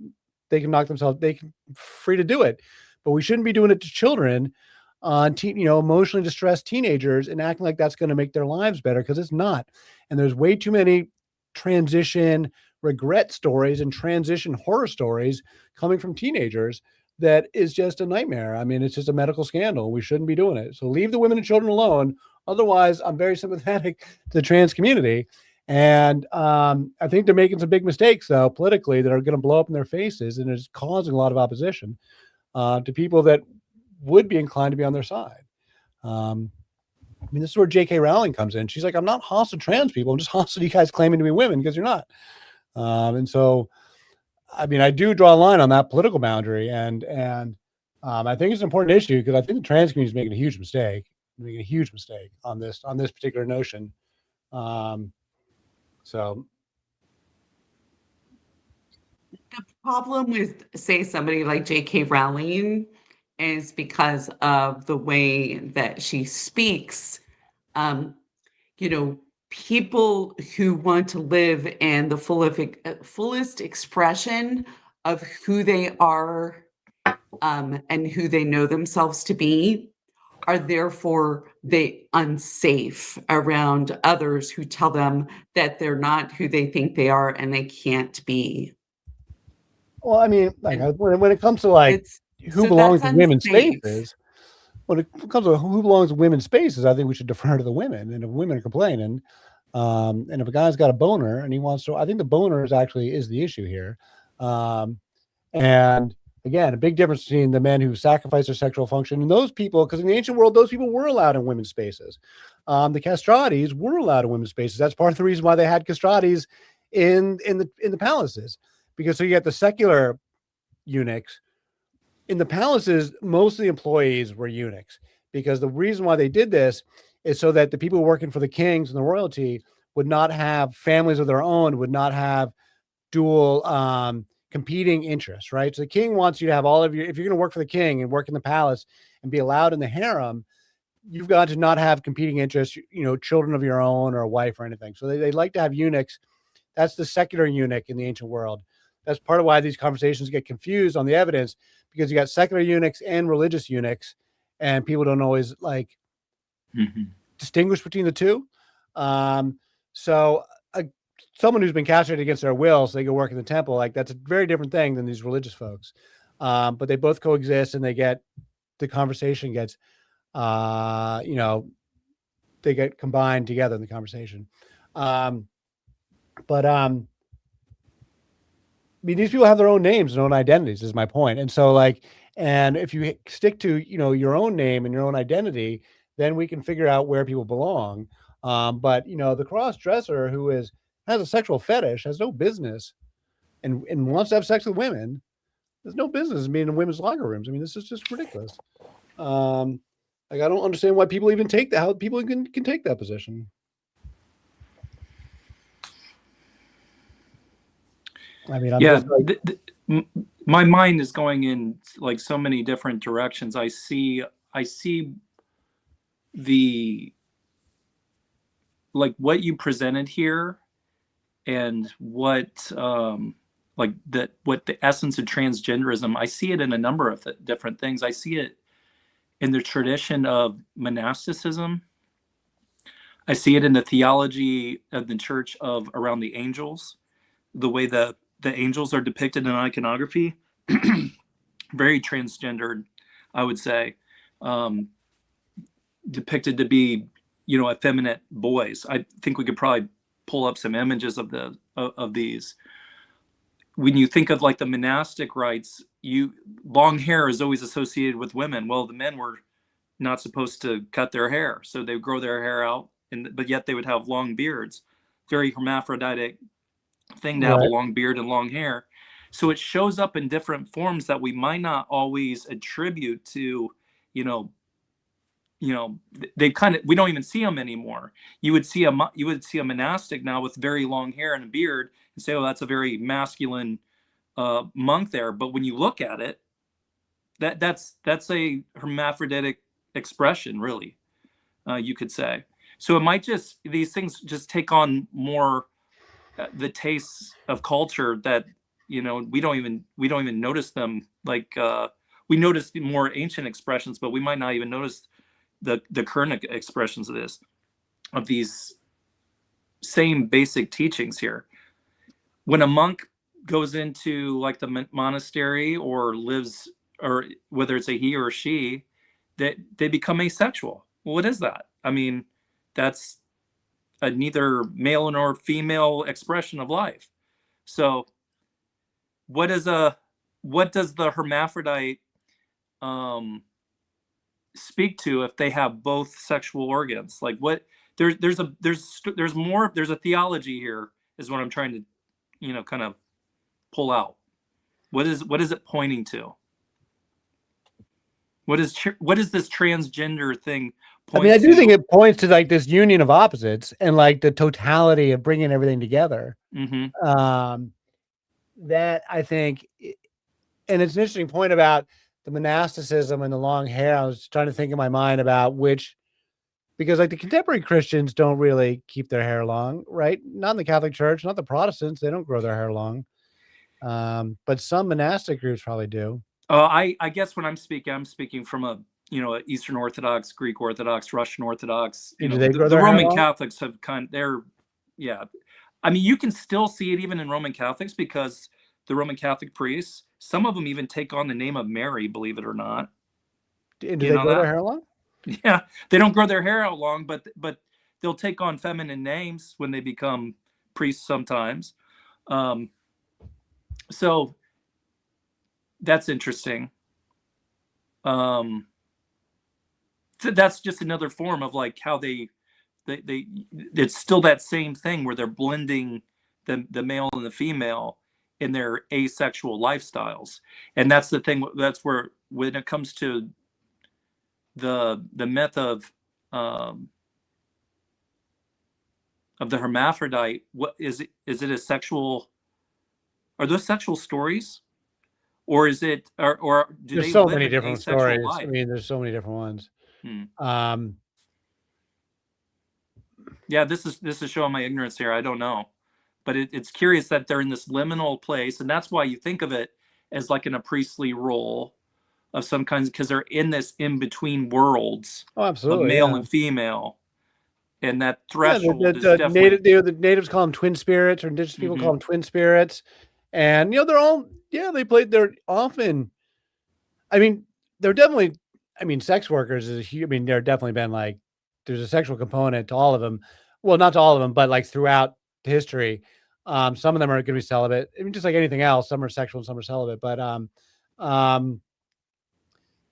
they can knock themselves, they can free to do it, but we shouldn't be doing it to children, emotionally distressed teenagers, and acting like that's going to make their lives better, because it's not. And there's way too many transition regret stories and transition horror stories coming from teenagers that is just a nightmare. I mean, it's just a medical scandal. We shouldn't be doing it. So leave the women and children alone. Otherwise, I'm very sympathetic to the trans community. And I think they're making some big mistakes, though, politically, that are going to blow up in their faces, and it's causing a lot of opposition to people that would be inclined to be on their side. This is where J.K. Rowling comes in. She's like, I'm not hostile to trans people. I'm just hostile to you guys claiming to be women, because you're not. And so, I do draw a line on that political boundary. And I think it's an important issue, because I think the trans community is making a huge mistake on this particular notion. So the problem with, say, somebody like J.K. Rowling is because of the way that she speaks. People who want to live in the fullest expression of who they are and who they know themselves to be are therefore unsafe around others who tell them that they're not who they think they are and they can't be. Well, when it comes to who belongs in women's spaces, when it comes to who belongs in women's spaces, I think we should defer to the women. And if women are complaining, and if a guy's got a boner and he wants to, I think the boner is the issue here. And again, a big difference between the men who sacrifice their sexual function and those people, because in the ancient world, those people were allowed in women's spaces. The castrates were allowed in women's spaces. That's part of the reason why they had castrates in the palaces, because so you get the secular eunuchs. In the palaces, most of the employees were eunuchs, because the reason why they did this is so that the people working for the kings and the royalty would not have families of their own, would not have dual competing interests, right? So the king wants you to have if you're going to work for the king and work in the palace and be allowed in the harem, you've got to not have competing interests, children of your own or a wife or anything. So they like to have eunuchs. That's the secular eunuch in the ancient world. That's part of why these conversations get confused on the evidence, because you got secular eunuchs and religious eunuchs, and people don't always distinguish between the two. So someone who's been castrated against their will, so they go work in the temple. Like that's a very different thing than these religious folks. But they both coexist, and the conversation gets, they get combined together in the conversation. I mean, these people have their own names and own identities, is my point. And so, like, and if you stick to, your own name and your own identity, then we can figure out where people belong. But the cross dresser who has a sexual fetish has no business, and wants to have sex with women. There's no business being in women's locker rooms. I mean, this is just ridiculous. Like, I don't understand why people even take that. How people can take that position. I mean, my mind is going in like so many different directions. I see the, like, what you presented here, and what what the essence of transgenderism. I see it in a number of different things. I see it in the tradition of monasticism. I see it in the theology of the church around the angels, the way the angels are depicted in iconography. Very transgendered, I would say, depicted to be, effeminate boys. I think we could probably pull up some images of these. When you think of like the monastic rites, long hair is always associated with women. Well, the men were not supposed to cut their hair, so they grow their hair out, but yet they would have long beards. Very hermaphroditic thing to have a long beard and long hair. So it shows up in different forms that we might not always attribute to, they kind of, we don't even see them anymore. You would see a monastic now with very long hair and a beard and say, oh, that's a very masculine monk there. But when you look at it, that's a hermaphroditic expression, really, you could say. So it might these things just take on more the tastes of culture that, we don't even notice them. Like, we notice the more ancient expressions, but we might not even notice the current expressions of these same basic teachings here. When a monk goes into like the monastery or lives, or whether it's a he or she, that they become asexual. Well, what is that? I mean, that's a neither male nor female expression of life. So what does the hermaphrodite speak to if they have both sexual organs? Like, what there's a theology here, is what I'm trying to kind of pull out. What is it pointing to? What is this transgender thing point I do to? think it points to like this union of opposites and like the totality of bringing everything together. Mm-hmm. That I think, and it's an interesting point about the monasticism and the long hair. I was trying to think in my mind about because like the contemporary Christians don't really keep their hair long, right? Not in the Catholic Church, not the Protestants. They don't grow their hair long. But some monastic groups probably do. I guess when I'm speaking from a Eastern Orthodox, Greek Orthodox, Russian Orthodox. Do they grow the their hair Roman long? Catholics have I mean, you can still see it even in Roman Catholics, because the Roman Catholic priests, some of them even take on the name of Mary, believe it or not. Do they grow their hair long? Yeah, they don't grow their hair out long, but they'll take on feminine names when they become priests sometimes. So that's interesting. So that's just another form of like how they it's still that same thing where they're blending the male and the female in their asexual lifestyles. And that's the thing. That's where, when it comes to the myth of the hermaphrodite, what is it a sexual? Are those sexual stories, or is it, or do there's they so live many an different asexual stories. life? I mean, there's so many different ones. Yeah, this is showing my ignorance here. I don't know, but it's curious that they're in this liminal place, and that's why you think of it as like in a priestly role of some kinds, because they're in this in between worlds Oh, absolutely, of male and female. and that Yeah, threshold is definitely the natives call them twin spirits, or indigenous people Mhm. call them twin spirits, and they're all they're often. I mean, they're definitely. I mean, sex workers is a huge. I mean, there definitely been like there's a sexual component to all of them. Well, not to all of them, but like throughout history, some of them are going to be celibate. I mean, just like anything else, some are sexual and some are celibate. Um,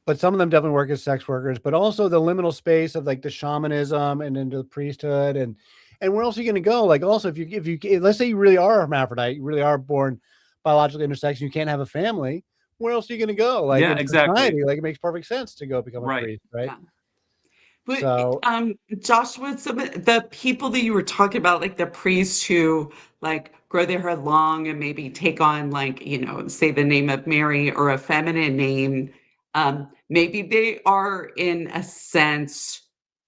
but some of them definitely work as sex workers. But also the liminal space of like the shamanism and into the priesthood and where else are you going to go? Like also, if let's say you really are a hermaphrodite, you really are born biologically intersex, you can't have a family. Where else are you going to go? Like Yeah, in exactly. society, like it makes perfect sense to go become a Right. priest, right? Yeah. But So Joshua, some of the people that you were talking about, like the priests who like grow their hair long and maybe take on like, say the name of Mary or a feminine name, maybe they are in a sense,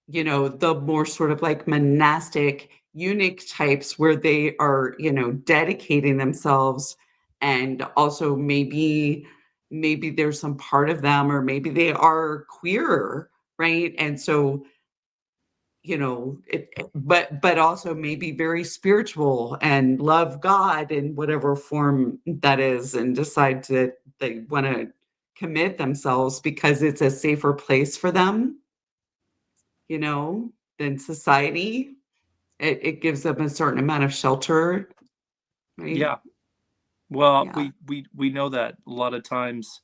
the more sort of like monastic eunuch types where they are, dedicating themselves, and also maybe there's some part of them, or maybe they are queer, right? And so, but also maybe very spiritual and love God in whatever form that is, and decide that they want to commit themselves because it's a safer place for them, than society. It gives them a certain amount of shelter, right? Yeah. Well, Yeah. we know that a lot of times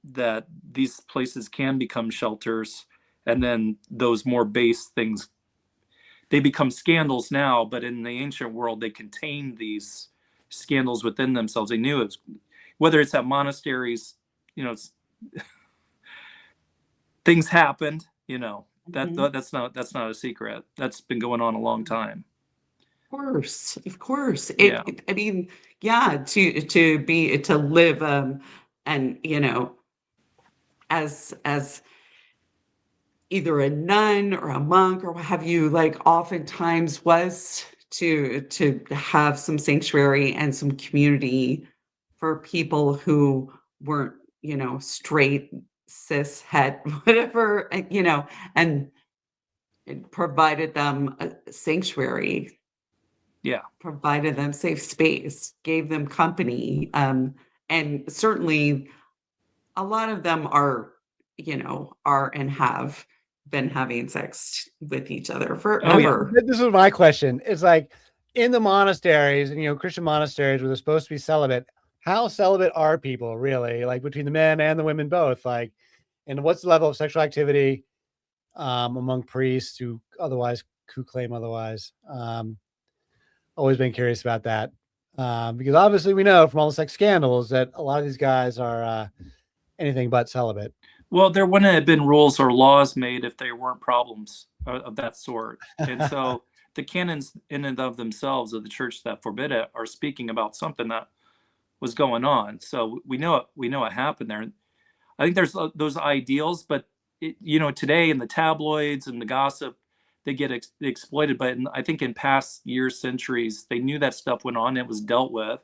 that these places can become shelters, and then those more base things, they become scandals now, but in the ancient world they contained these scandals within themselves. They knew it, whether it's at monasteries, it's, things happened, Mhm. that's not a secret. That's been going on a long time. Of course. Yeah. I mean, yeah, to live, and as either a nun or a monk or what have you, like oftentimes was to have some sanctuary and some community for people who weren't, straight, cis, het, whatever, and it provided them a sanctuary, Yeah. provided them safe space, gave them company. And certainly a lot of them are and have been having sex with each other Oh yeah. forever. this is my question. It's like in the monasteries and Christian monasteries where they're supposed to be celibate, how celibate are people really? Like between the men and the women both? Like, and what's the level of sexual activity among priests who claim otherwise? Always been curious about that. Because obviously we know from all the sex scandals that a lot of these guys are anything but celibate. Well, there wouldn't have been rules or laws made if there weren't problems of that sort. And so the canons in and of themselves of the church that forbid it are speaking about something that was going on. So we know it happened there. I think there's those ideals, but today in the tabloids and the gossip, they get exploited. But I think in past years, centuries, they knew that stuff went on. It was dealt with,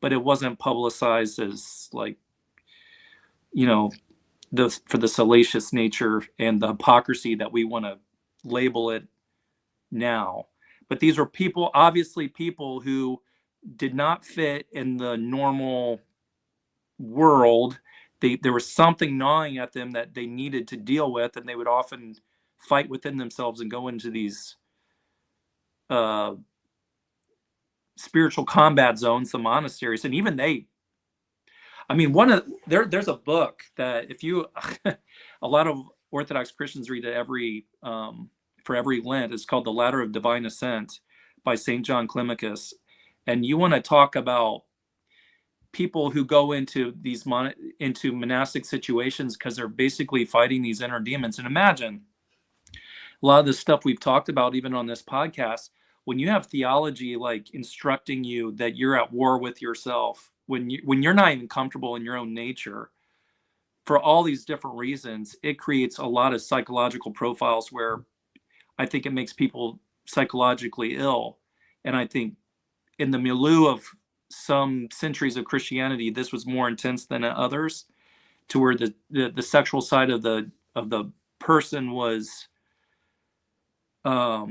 but it wasn't publicized as like, for the salacious nature and the hypocrisy that we want to label it now. But these were obviously people who did not fit in the normal world. There was something gnawing at them that they needed to deal with, and they would often fight within themselves and go into these spiritual combat zones, the monasteries, and even there's a book that if you a lot of Orthodox Christians read it for every Lent. It's called The Ladder of Divine Ascent by St. John Climacus. And you want to talk about people who go into these into monastic situations because they're basically fighting these inner demons. And imagine a lot of the stuff we've talked about, even on this podcast, when you have theology like instructing you that you're at war with yourself, when you're not even comfortable in your own nature, for all these different reasons, it creates a lot of psychological profiles where I think it makes people psychologically ill. And I think in the milieu of some centuries of Christianity, this was more intense than at others, to where the sexual side of the person was not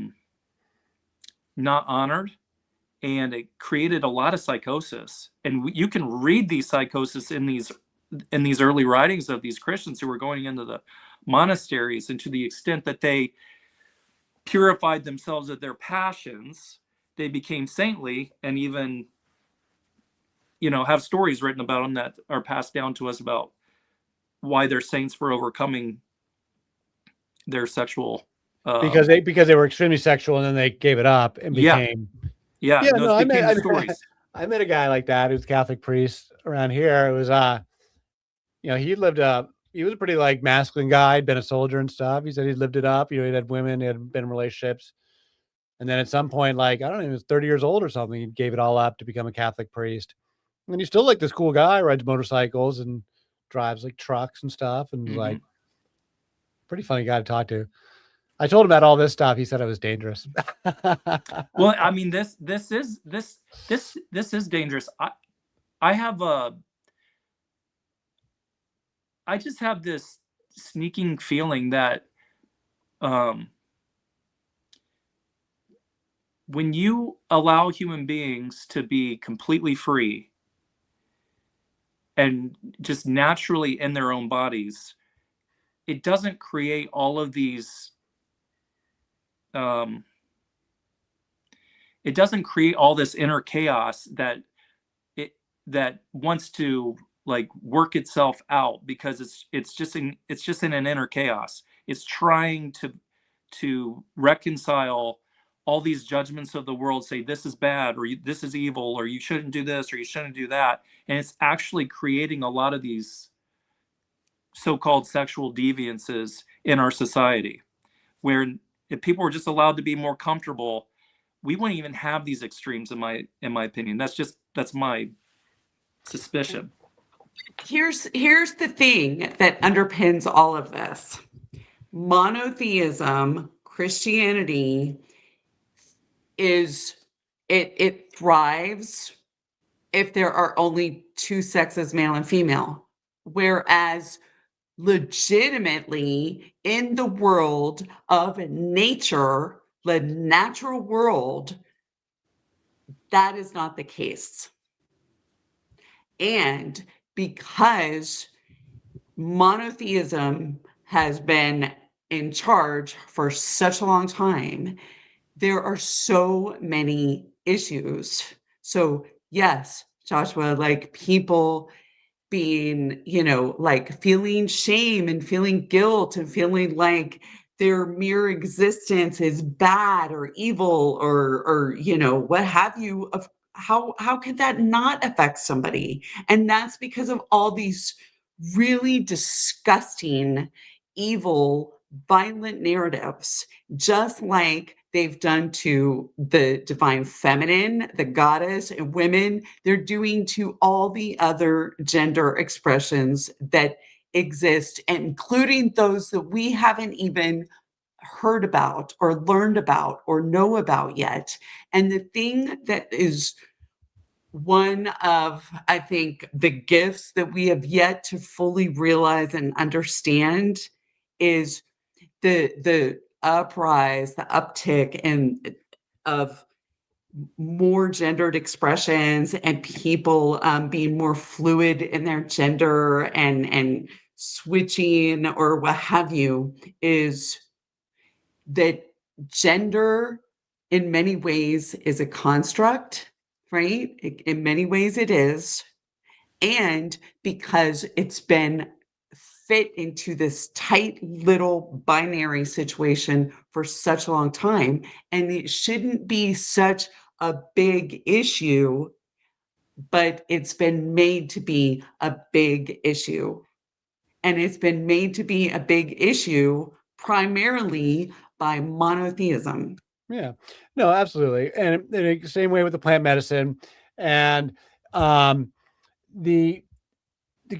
honored, and it created a lot of psychosis. And you can read these psychosis in these early writings of these Christians who were going into the monasteries, and to the extent that they purified themselves of their passions, they became saintly, and even, have stories written about them that are passed down to us about why they're saints for overcoming their sexual because they were extremely sexual, and then they gave it up and became I met a guy like that who's a Catholic priest around here. It was he was a pretty like masculine guy, had been a soldier and stuff. He said he'd lived it up, he'd had women, he had been in relationships, and then at some point, like, I don't know, he was 30 years old or something, he gave it all up to become a Catholic priest. And he's still like this cool guy, rides motorcycles and drives like trucks and stuff, and like pretty funny guy to talk to. I told him about all this stuff. He said it was dangerous. Well, I mean, this is dangerous. I just have this sneaking feeling that when you allow human beings to be completely free and just naturally in their own bodies, it doesn't create all of these it doesn't create all this inner chaos that wants to like work itself out, because it's just in an inner chaos. It's trying to reconcile all these judgments of the world, say this is bad, or this is evil, or you shouldn't do this, or you shouldn't do that, and it's actually creating a lot of these so-called sexual deviances in our society, where if people were just allowed to be more comfortable, we wouldn't even have these extremes, in my opinion. That's my suspicion. Here's the thing that underpins all of this. Monotheism, Christianity, it thrives if there are only two sexes, male and female. Whereas legitimately in the world of nature, the natural world, that is not the case. And because monotheism has been in charge for such a long time, there are so many issues. So yes, Joshua, like people being, like feeling shame and feeling guilt and feeling like their mere existence is bad or evil or what have you. Of how could that not affect somebody? And that's because of all these really disgusting, evil, violent narratives, just like they've done to the divine feminine, the goddess, and women. They're doing to all the other gender expressions that exist, including those that we haven't even heard about or learned about or know about yet. And the thing that is one of, I think, the gifts that we have yet to fully realize and understand is the uprise, the uptick of more gendered expressions and people being more fluid in their gender and switching or what have you, is that gender in many ways is a construct, right? In many ways it is. And because it's been fit into this tight little binary situation for such a long time, and it shouldn't be such a big issue, but it's been made to be a big issue. And it's been made to be a big issue primarily by monotheism. Yeah, no, absolutely. And in the same way with the plant medicine and the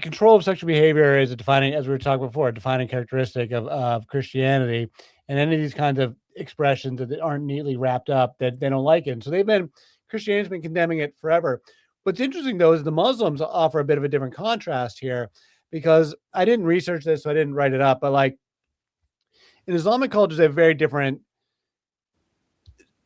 control of sexual behavior is a defining, as we were talking before, a defining characteristic of Christianity, and any of these kinds of expressions that aren't neatly wrapped up, that they don't like it. And so Christianity's been condemning it forever. What's interesting though is the Muslims offer a bit of a different contrast here, because I didn't research this, so I didn't write it up, but like in Islamic cultures, they have very different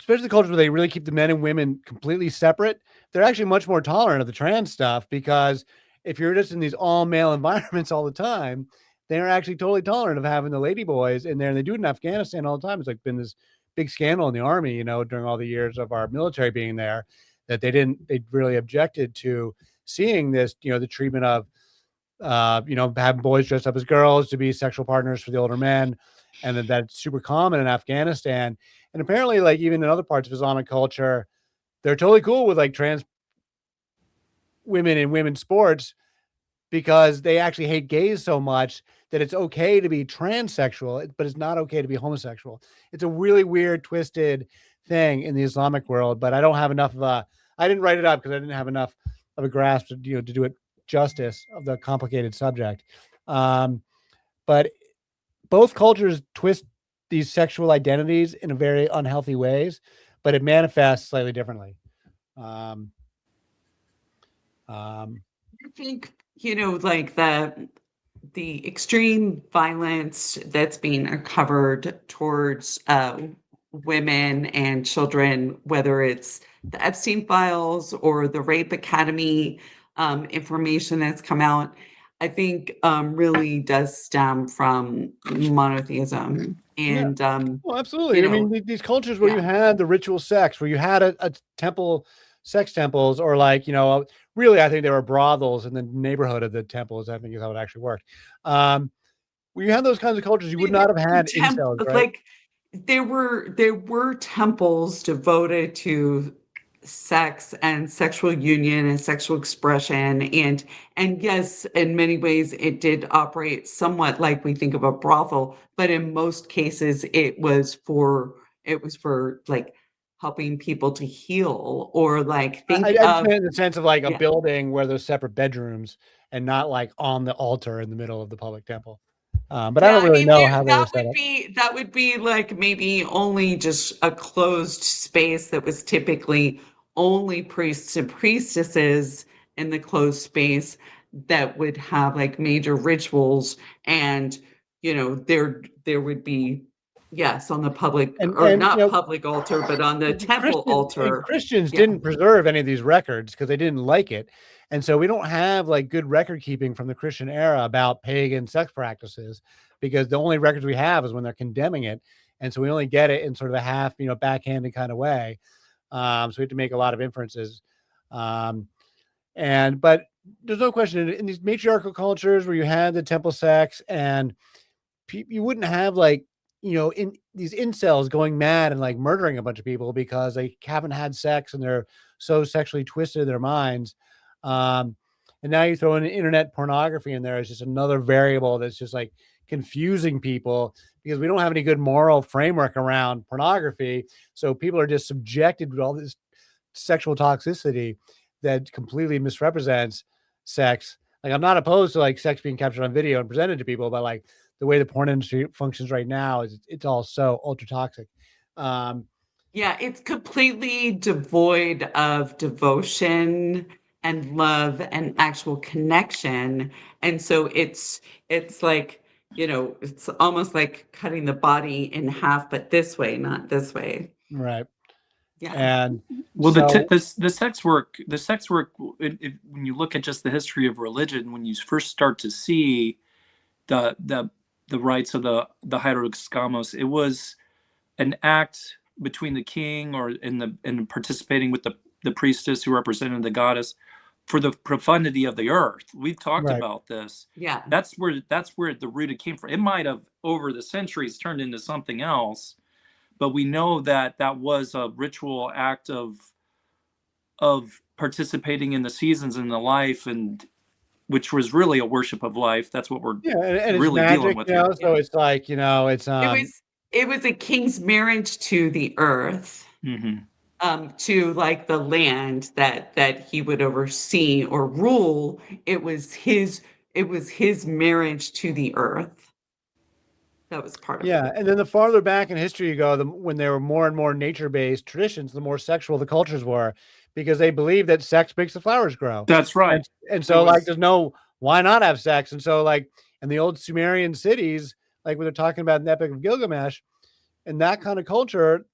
especially the cultures where they really keep the men and women completely separate, they're actually much more tolerant of the trans stuff, because if you're just in these all male environments all the time, they're actually totally tolerant of having the lady boys in there. And they do it in Afghanistan all the time. It's like been this big scandal in the army, you know, during all the years of our military being there, that they really objected to seeing this, you know, the treatment of, you know, having boys dressed up as girls to be sexual partners for the older men. And that's super common in Afghanistan. And apparently, like, even in other parts of Islamic culture, they're totally cool with like trans women in women's sports, because they actually hate gays so much that it's okay to be transsexual, but it's not okay to be homosexual. It's a really weird, twisted thing in the Islamic world, but I don't have enough of I didn't write it up because I didn't have enough of a grasp to, you know, to do it justice of the complicated subject. But both cultures twist these sexual identities in a very unhealthy ways, but it manifests slightly differently. I think, you know, like the extreme violence that's being uncovered towards women and children, whether it's the Epstein files or the Rape Academy information that's come out, I think really does stem from monotheism. And well, absolutely. you I mean, know, these cultures where yeah. you had the ritual sex, where you had a temple, sex temples, or like, you know, really, I think there were brothels in the neighborhood of the temples. I think is how it actually worked. Where you had those kinds of cultures, you would not have had incels, right? Like there were temples devoted to sex and sexual union and sexual expression, and yes, in many ways it did operate somewhat like we think of a brothel, but in most cases it was for like helping people to heal, or like think I just of, meant in the sense of like a yeah. building where there's separate bedrooms and not like on the altar in the middle of the public temple. But I Yeah, don't I really mean, know how they were set up. that would be like maybe only just a closed space that was typically only priests and priestesses in the closed space that would have like major rituals, and you know there would be, yes, on the public, or And you not know, public altar, but on the temple altar. Christians Yeah. didn't preserve any of these records because they didn't like it. And so we don't have like good record keeping from the Christian era about pagan sex practices, because the only records we have is when they're condemning it. And so we only get it in sort of a half, you know, backhanded kind of way. So we have to make a lot of inferences. But there's no question in these matriarchal cultures where you had the temple sex, and you wouldn't have like, you know, in these incels going mad and like murdering a bunch of people because they haven't had sex and they're so sexually twisted in their minds. And now you throw in internet pornography in there as just another variable that's just like confusing people, because we don't have any good moral framework around pornography. So people are just subjected to all this sexual toxicity that completely misrepresents sex. Like, I'm not opposed to like sex being captured on video and presented to people, but like the way the porn industry functions right now is it's all so ultra toxic. Yeah, it's completely devoid of devotion and love and actual connection. And so it's like, you know, it's almost like cutting the body in half, but this way, not this way. Right. Yeah. And Well, so, the sex work, when you look at just the history of religion, when you first start to see the rights of the hydroxgamos, it was an act between the king or and participating with the priestess who represented the goddess for the profundity of the earth. We've talked right. about this. Yeah. That's where the root it came from. It might have over the centuries turned into something else, but we know that that was a ritual act of participating in the seasons and the life, and which was really a worship of life. That's what we're And it's really dealing magic, with you know, here. so it's like, you know, it's It was a king's marriage to the earth, to like the land that he would oversee or rule. It was his marriage to the earth. That was part of it. yeah. And then the farther back in history you go, when there were more and more nature-based traditions, the more sexual the cultures were, because they believed that sex makes the flowers grow. That's right. And so like there's no, why not have sex? And so like in the old Sumerian cities, like when they're talking about an Epic of Gilgamesh, and that kind of culture,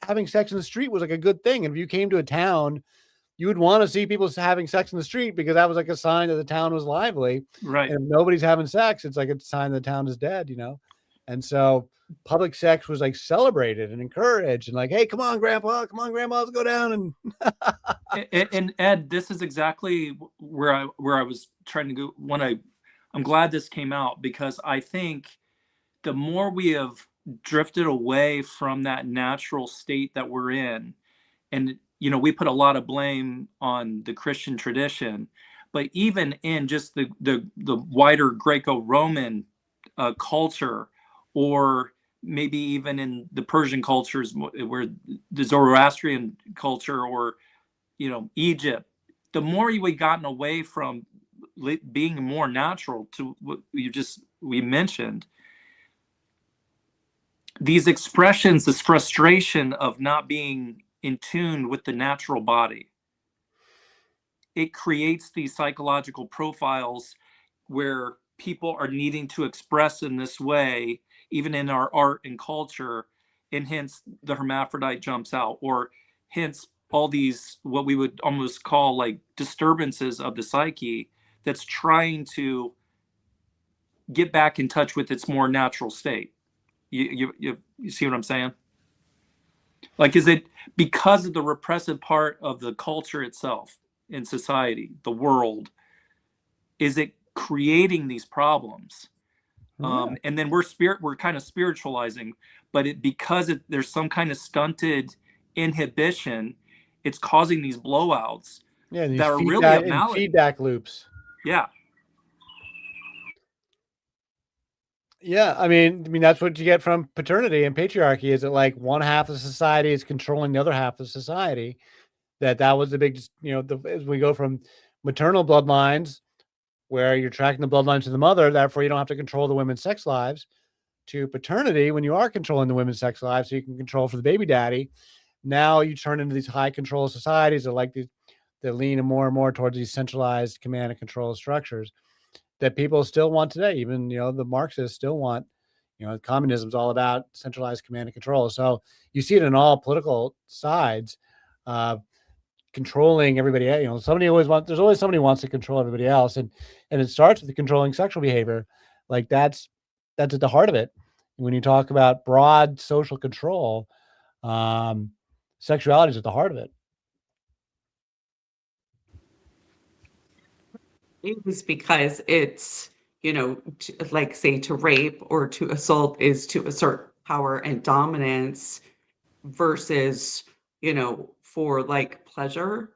having sex in the street was like a good thing. And if you came to a town, you would want to see people having sex in the street because that was like a sign that the town was lively. Right. And if nobody's having sex, it's like a sign the town is dead, And so public sex was like celebrated and encouraged and like, hey, come on, grandpa, let's go down. And Ed, this is exactly where I was trying to go when I'm glad this came out, because I think the more we have drifted away from that natural state that we're in, and we put a lot of blame on the Christian tradition, but even in just the wider Greco-Roman culture, or maybe even in the Persian cultures, where the Zoroastrian culture, or Egypt, the more we've gotten away from being more natural to what we mentioned, these expressions, this frustration of not being in tune with the natural body, it creates these psychological profiles where people are needing to express in this way, even in our art and culture, and hence the hermaphrodite jumps out, or hence all these what we would almost call like disturbances of the psyche that's trying to get back in touch with its more natural state. You see what I'm saying? Like, is it because of the repressive part of the culture itself in society, the world? Is it creating these problems? And then we're kind of spiritualizing, but because there's some kind of stunted inhibition, it's causing these blowouts that are really a malady. Feedback loops. Yeah. Yeah, I mean that's what you get from paternity and patriarchy. Is that like one half of society is controlling the other half of society? That was the big, as we go from maternal bloodlines, where you're tracking the bloodlines to the mother, therefore you don't have to control the women's sex lives, to paternity, when you are controlling the women's sex lives, so you can control for the baby daddy. Now you turn into these high control societies that lean more and more towards these centralized command and control structures that people still want today. Even, the Marxists still want, communism is all about centralized command and control. So you see it in all political sides, controlling everybody. There's always somebody who wants to control everybody else. And it starts with the controlling sexual behavior. Like that's at the heart of it. When you talk about broad social control, sexuality is at the heart of it. It was because it's, like say to rape or to assault is to assert power and dominance versus, for like pleasure.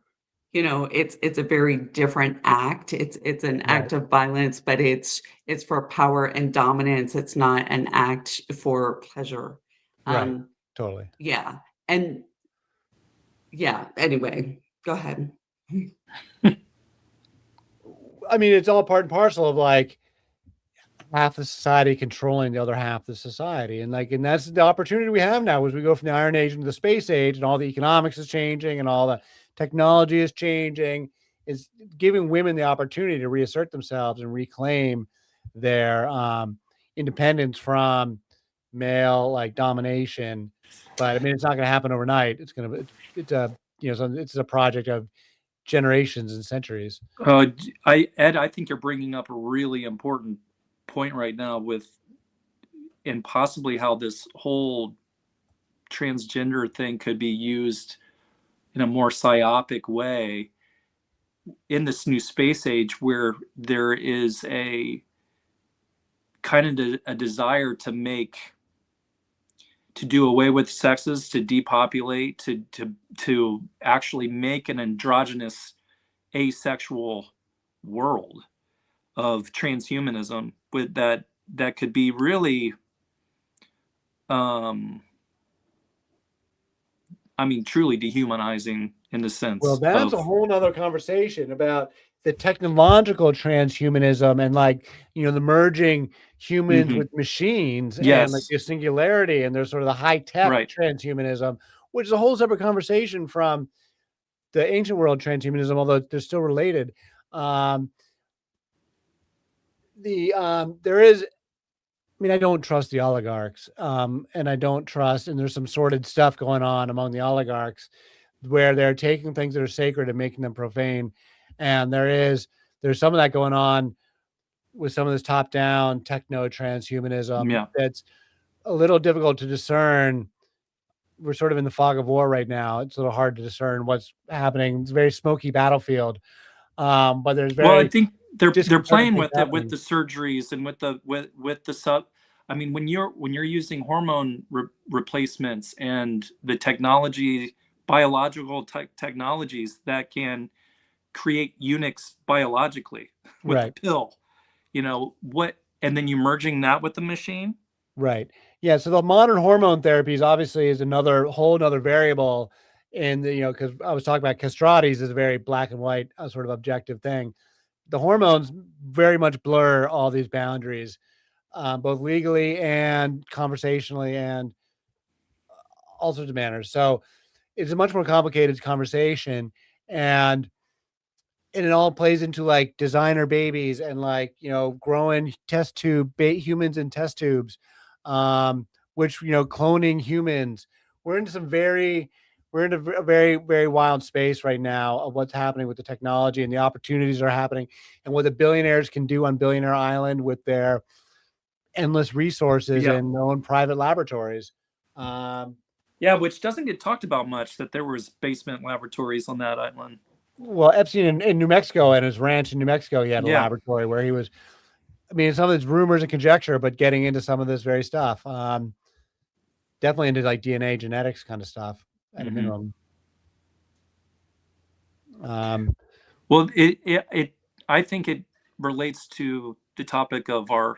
It's a very different act. It's an act of violence, but it's for power and dominance. It's not an act for pleasure. Right. Totally. Yeah. And yeah, anyway, go ahead. I mean, it's all part and parcel of like half the society controlling the other half of the society. And that's the opportunity we have now as we go from the Iron Age into the Space Age, and all the economics is changing and all the technology is changing, is giving women the opportunity to reassert themselves and reclaim their independence from male domination. But I mean, it's not going to happen overnight. It's a project of generations and centuries. Ed, I think you're bringing up a really important point right now and possibly how this whole transgender thing could be used in a more psyopic way in this new space age, where there is a kind of a desire to do away with sexes, to depopulate, to actually make an androgynous asexual world of transhumanism with that could be really truly dehumanizing in the sense. Well, that's a whole nother conversation about the technological transhumanism and the merging humans with machines, and the singularity, and there's sort of the high tech transhumanism, which is a whole separate conversation from the ancient world transhumanism, although they're still related. There is mean, I don't trust the oligarchs, and I don't trust, and there's some sordid stuff going on among the oligarchs where they're taking things that are sacred and making them profane. And there's some of that going on with some of this top-down techno transhumanism Yeah. that's a little difficult to discern. We're sort of in the fog of war right now. It's a little hard to discern what's happening. It's a very smoky battlefield. But there's Well, I very think they're disconcerting playing things with it with happening. the surgeries and with the sub. I mean, when you're using hormone replacements and the technology, biological technologies that can create eunuchs biologically with a Right. pill, you know what, and then you merging that with the machine. Right. Yeah. So the modern hormone therapies obviously is another whole other variable in the, because I was talking about castratis is a very black and white sort of objective thing. The hormones very much blur all these boundaries, both legally and conversationally and all sorts of manners. So it's a much more complicated conversation, and it all plays into like designer babies and like, growing test tube humans in test tubes, which, cloning humans. We're into some we're in a very, very wild space right now of what's happening with the technology and the opportunities that are happening and what the billionaires can do on Billionaire Island with their endless resources Yeah. and their own private laboratories. Yeah, which doesn't get talked about much, that there was basement laboratories on that island. Well, Epstein in New Mexico and his ranch in New Mexico, he had a Yeah. laboratory where he was, I mean, some of it's rumors and conjecture, but getting into some of this very stuff. Definitely into like DNA genetics kind of stuff at a minimum. Well, I think it relates to the topic of our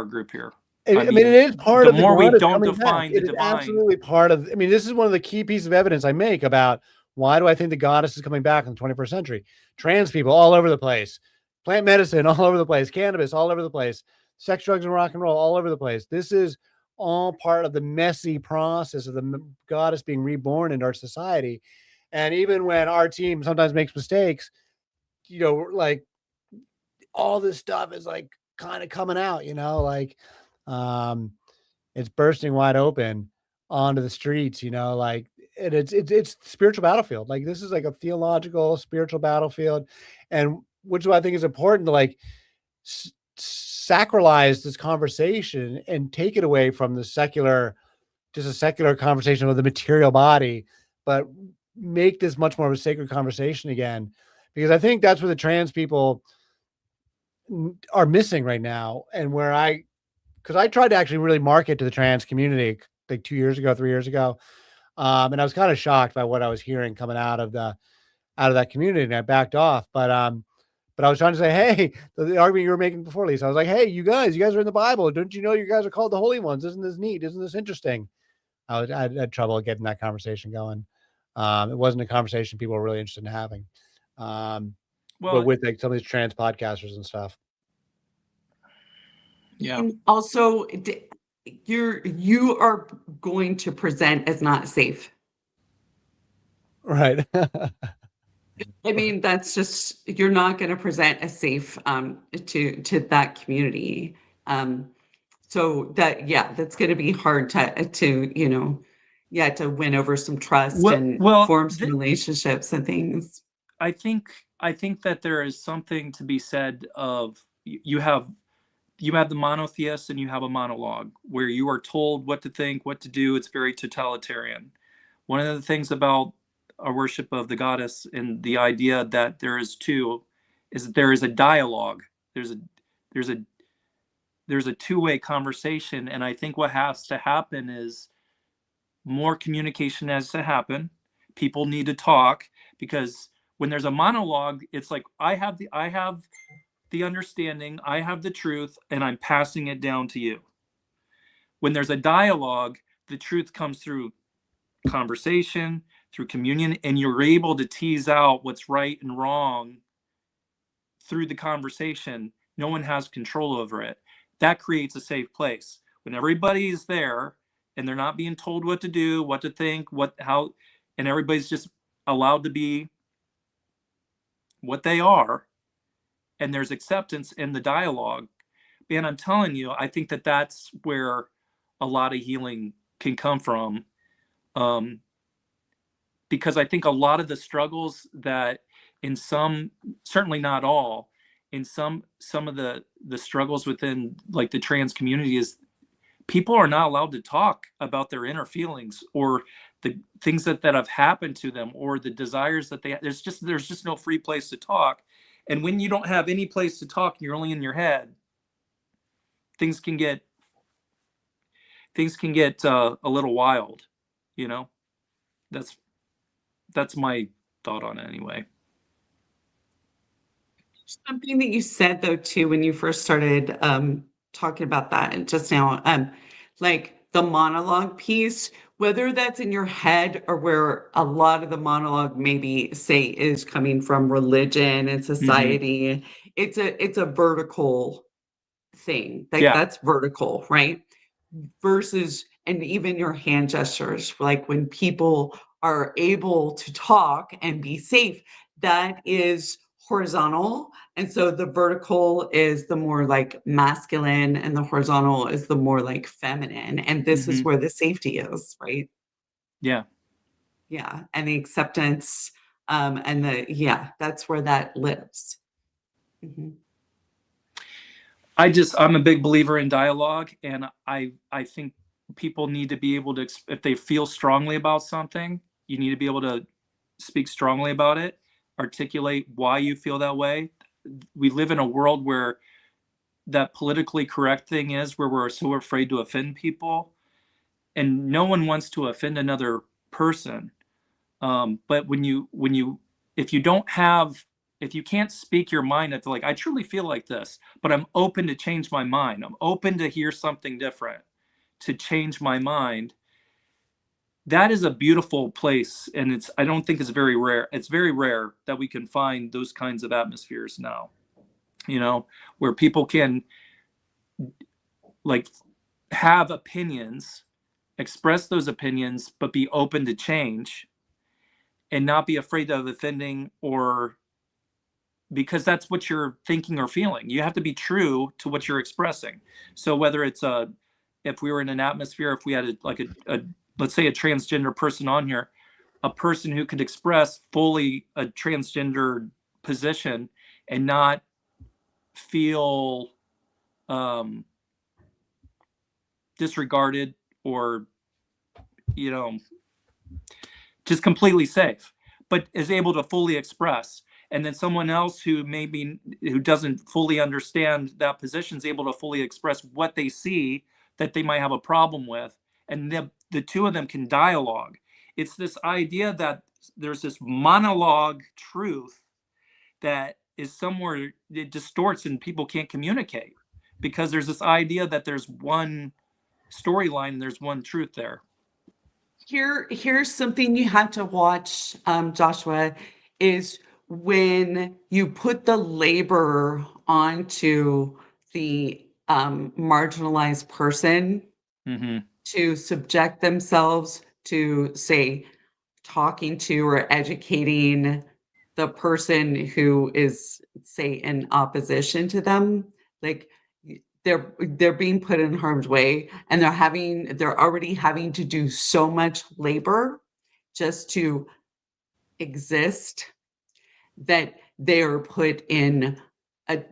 group here. I mean, it is part of the more we God is don't coming back. define the It is divine. absolutely part of. I mean, this is one of the key pieces of evidence I make about why do I think the goddess is coming back in the 21st century. Trans people all over the place, plant medicine all over the place, cannabis all over the place, sex, drugs, and rock and roll all over the place. This is all part of the messy process of the goddess being reborn into our society. And even when our team sometimes makes mistakes, like all this stuff is like kind of coming out, like it's bursting wide open onto the streets, like it's spiritual battlefield. Like this is like a theological spiritual battlefield, and which I think is important to like sacralize this conversation and take it away from the secular, just a secular conversation of the material body, but make this much more of a sacred conversation again, because I think that's where the trans people are missing right now. And because I tried to actually really market to the trans community like 2 years ago, 3 years ago. And I was kind of shocked by what I was hearing coming out of that community, and I backed off. But I was trying to say, hey, the argument you were making before, Lisa, I was like, hey, you guys are in the Bible. Don't you know you guys are called the holy ones? Isn't this neat? Isn't this interesting? I had trouble getting that conversation going. It wasn't a conversation people were really interested in having. But with like some of these trans podcasters and stuff. Yeah. And also, you are going to present as not safe. Right. I mean, that's just, you're not going to present as safe to that community. So that's going to be hard to win over some trust and form some relationships and things. I think that there is something to be said of you have the monotheist and you have a monologue where you are told what to think, what to do. It's very totalitarian. One of the things about our worship of the goddess and the idea that there is two is that there is a dialogue. There's a two-way conversation. And I think what has to happen is more communication has to happen. People need to talk, because when there's a monologue, it's like, I have the understanding, I have the truth, and I'm passing it down to you. When there's a dialogue, the truth comes through conversation, through communion, and you're able to tease out what's right and wrong through the conversation. No one has control over it. That creates a safe place. When everybody is there and they're not being told what to do, what to think, how, and everybody's just allowed to be what they are, and there's acceptance in the dialogue. And I'm telling you, I think that that's where a lot of healing can come from. Because I think a lot of the struggles that in some, certainly not all, in some of the struggles within like the trans community is people are not allowed to talk about their inner feelings or the things that have happened to them or the desires that they have. There's just no free place to talk. And when you don't have any place to talk, you're only in your head, things can get a little wild, you know. That's my thought on it anyway. Something that you said though too when you first started talking about that and just now, like the monologue piece, whether that's in your head or where a lot of the monologue maybe say is coming from religion and society, it's a vertical thing. Like Yeah. that's vertical, right? Versus, and even your hand gestures, like when people are able to talk and be safe, that is horizontal. And so the vertical is the more like masculine and the horizontal is the more like feminine. And this is where the safety is, right? Yeah. Yeah. And the acceptance, and that's where that lives. I'm a big believer in dialogue, and I think people need to be able to, if they feel strongly about something, you need to be able to speak strongly about it, articulate why you feel that way. We live in a world where that politically correct thing is where we're so afraid to offend people, and no one wants to offend another person. But if you can't speak your mind, it's like, I truly feel like this, but I'm open to change my mind. I'm open to hear something different, to change my mind. That is a beautiful place. And I don't think it's very rare. It's very rare that we can find those kinds of atmospheres now, you know, where people can like have opinions, express those opinions, but be open to change and not be afraid of offending, or because that's what you're thinking or feeling. You have to be true to what you're expressing. So whether it's if we were in an atmosphere, if we had a let's say a transgender person on here, a person who could express fully a transgender position and not feel disregarded or, you know, just completely safe, but is able to fully express. And then someone else who doesn't fully understand that position is able to fully express what they see that they might have a problem with. And the two of them can dialogue. It's this idea that there's this monologue truth that is somewhere, it distorts and people can't communicate because there's this idea that there's one storyline and there's one truth there. Here's something you have to watch, Joshua, is when you put the labor onto the marginalized person to subject themselves to, say, talking to or educating the person who is, say, in opposition to them, like they're being put in harm's way, and they're already having to do so much labor just to exist that they're put in a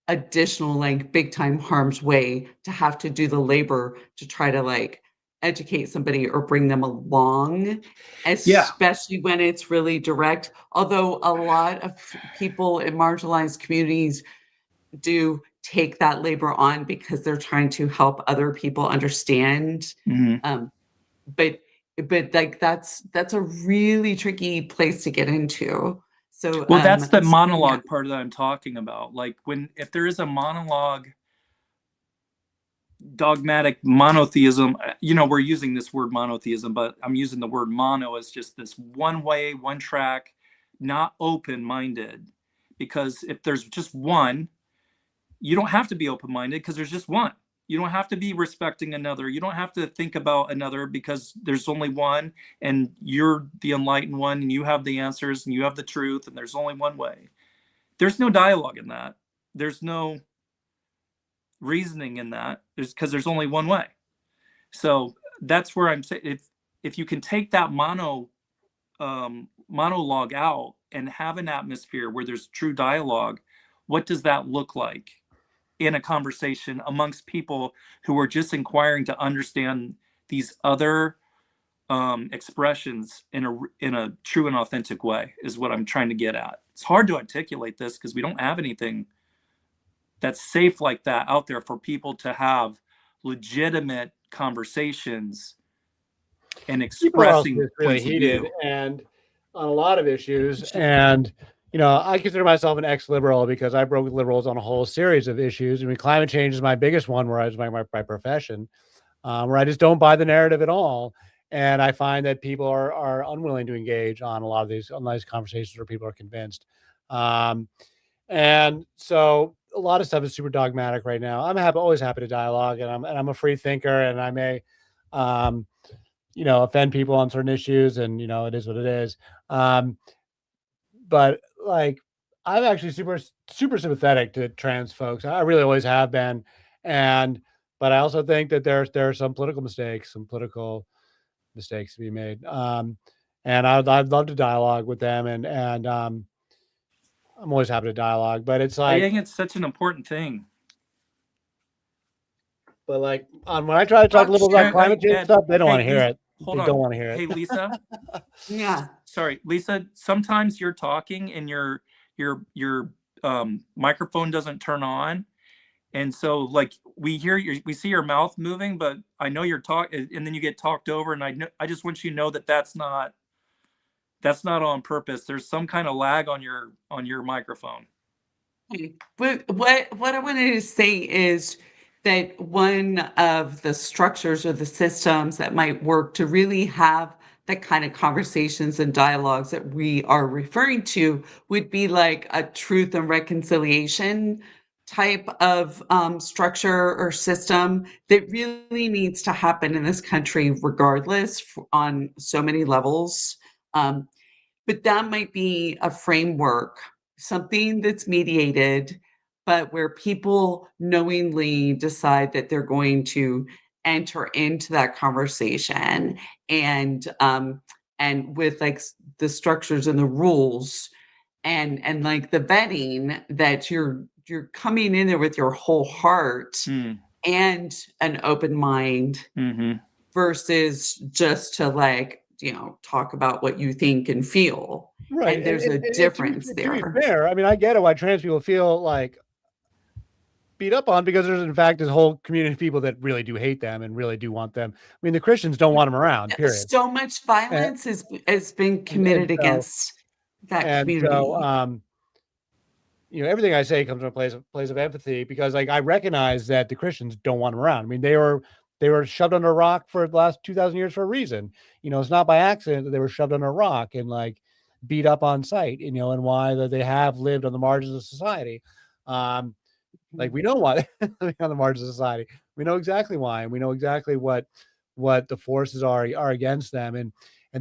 additional big time harm's way to have to do the labor to try to educate somebody or bring them along, especially when it's really direct. Although a lot of people in marginalized communities do take that labor on because they're trying to help other people understand. But that's a really tricky place to get into. So that's the monologue part that I'm talking about. Like if there is a monologue, dogmatic monotheism, we're using this word monotheism, but I'm using the word mono as just this one way, one track, not open-minded. Because if there's just one, you don't have to be open-minded because there's just one. You don't have to be respecting another. You don't have to think about another because there's only one and you're the enlightened one and you have the answers and you have the truth and there's only one way. There's no dialogue in that. There's no reasoning in that. Because there's only one way. So that's where I'm saying, if you can take that monologue out and have an atmosphere where there's true dialogue, what does that look like in a conversation amongst people who are just inquiring to understand these other expressions in a true and authentic way, is what I'm trying to get at. It's hard to articulate this because we don't have anything that's safe like that out there for people to have legitimate conversations and expressing really heated and on a lot of issues. And I consider myself an ex-liberal because I broke with liberals on a whole series of issues. I mean, climate change is my biggest one, where I was my profession, where I just don't buy the narrative at all. And I find that people are unwilling to engage on a lot of these conversations where people are convinced. And so a lot of stuff is super dogmatic right now. I'm always happy to dialogue, and I'm a free thinker, and I may, offend people on certain issues, and it is what it is. But like, I'm actually super sympathetic to trans folks. I really always have been, but I also think that there are some political mistakes to be made. And I'd love to dialogue with them, and I'm always happy to dialogue. But it's like, I think it's such an important thing. But like, when I try to talk a little about climate change stuff, they don't want to hear it. Hold on. Don't want to hear it. Hey, Lisa. Yeah. Sorry, Lisa. Sometimes you're talking and your microphone doesn't turn on, and so like we see your mouth moving, but I know you're talking, and then you get talked over, and I just want you to know that that's not on purpose. There's some kind of lag on your microphone. But what I wanted to say is that one of the structures or the systems that might work to really have the kind of conversations and dialogues that we are referring to would be like a truth and reconciliation type of structure or system that really needs to happen in this country regardless on so many levels. But that might be a framework, something that's mediated, but where people knowingly decide that they're going to enter into that conversation, and with like the structures and the rules and like the vetting, that you're coming in there with your whole heart and an open mind, versus just to like, talk about what you think and feel. Right. And there's a difference there. To be fair, I mean, I get it why trans people feel like beat up on, because there's in fact this whole community of people that really do hate them and really do want them. I mean, the Christians don't want them around, period. So much violence has been committed against that community. So, everything I say comes from a place of empathy, because like, I recognize that the Christians don't want them around. I mean, they were shoved under a rock for the last 2,000 years for a reason. It's not by accident that they were shoved under a rock and like beat up on sight, and why that they have lived on the margins of society. Like, we know why they're living on the margins of society. We know exactly why, and we know exactly what the forces are against them. And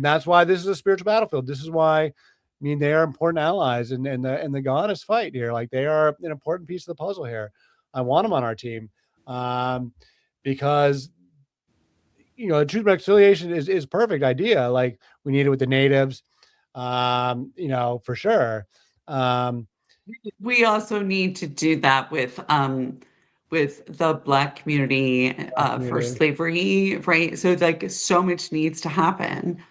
that's why this is a spiritual battlefield. This is why, I mean, they are important allies in the God's fight here. Like, they are an important piece of the puzzle here. I want them on our team. Because truth and reconciliation is a perfect idea. Like, we need it with the natives, for sure. We also need to do that with the Black community for slavery, right? So like, so much needs to happen.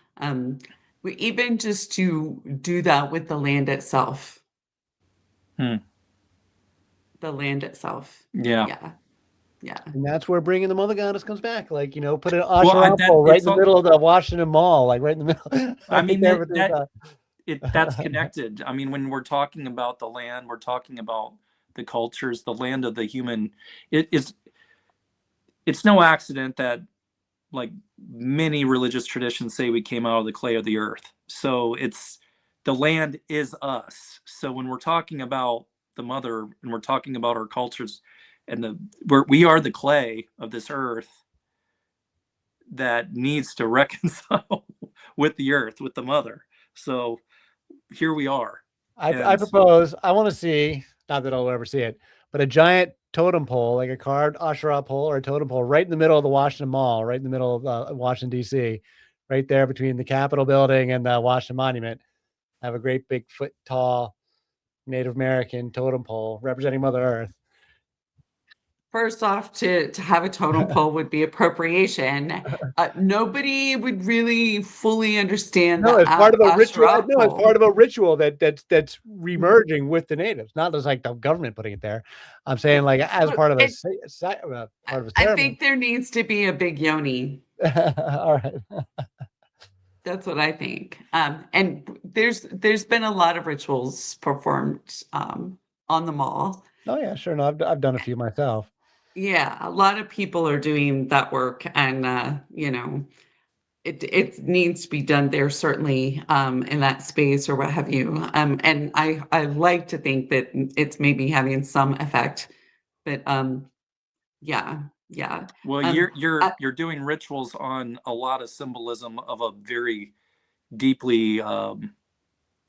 We even just to do that with the land itself. The land itself. Yeah. And that's where bringing the Mother Goddess comes back. Like, put an Asherah right in the middle of the Washington Mall, like right in the middle. I mean, that's connected. I mean, when we're talking about the land, we're talking about the cultures, the land of the human. It's no accident that like many religious traditions say we came out of the clay of the earth. So the land is us. So when we're talking about the mother and we're talking about our cultures, and we are the clay of this earth that needs to reconcile with the earth, with the mother. So here we are. I propose, I want to see, not that I'll ever see it, but a giant totem pole, like a carved Asherah pole or a totem pole, right in the middle of the Washington Mall, right in the middle of Washington, D.C., right there between the Capitol building and the Washington Monument. Have a great big foot tall Native American totem pole representing Mother Earth. First off, to have a totem pole would be appropriation. Nobody would really fully understand No, the it's part of a ritual. Asherah No, it's pole. part of a ritual that's remerging with the natives. Not as like the government putting it there. I'm saying like as part of a I ceremony. think there needs to be a big yoni. All right. That's what I think. And there's been a lot of rituals performed on the mall. Oh yeah, sure. No, I've done a few myself. Yeah, a lot of people are doing that work, and it needs to be done there, certainly in that space or what have you. And I like to think that it's maybe having some effect, but yeah. Well, you're doing rituals on a lot of symbolism of a very deeply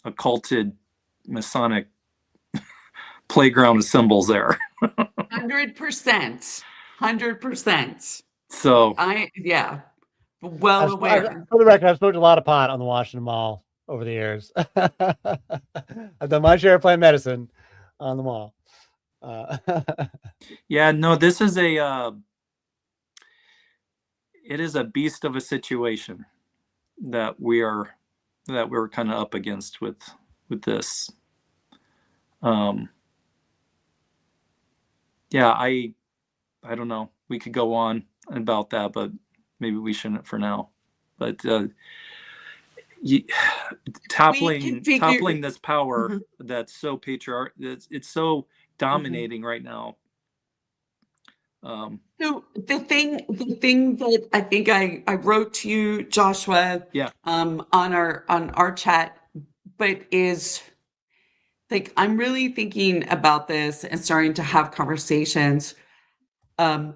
occulted Masonic playground of symbols there. 100%. So well aware. For the record, I've smoked a lot of pot on the Washington Mall over the years. I've done my share of plant medicine on the mall. Yeah, no, this is it is a beast of a situation that we're kind of up against with this. Yeah, I don't know. We could go on about that, but maybe we shouldn't for now. But toppling this power that's so it's so dominating right now. So the thing that I think I wrote to you, Joshua, on our chat, but is like I'm really thinking about this and starting to have conversations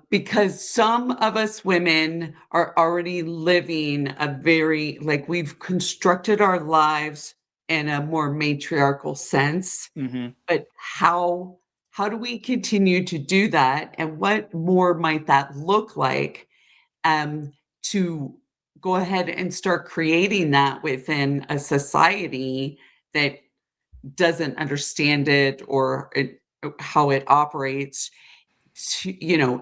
because some of us women are already living a very like we've constructed our lives in a more matriarchal sense. But how do we continue to do that, and what more might that look like to go ahead and start creating that within a society that doesn't understand it or how it operates,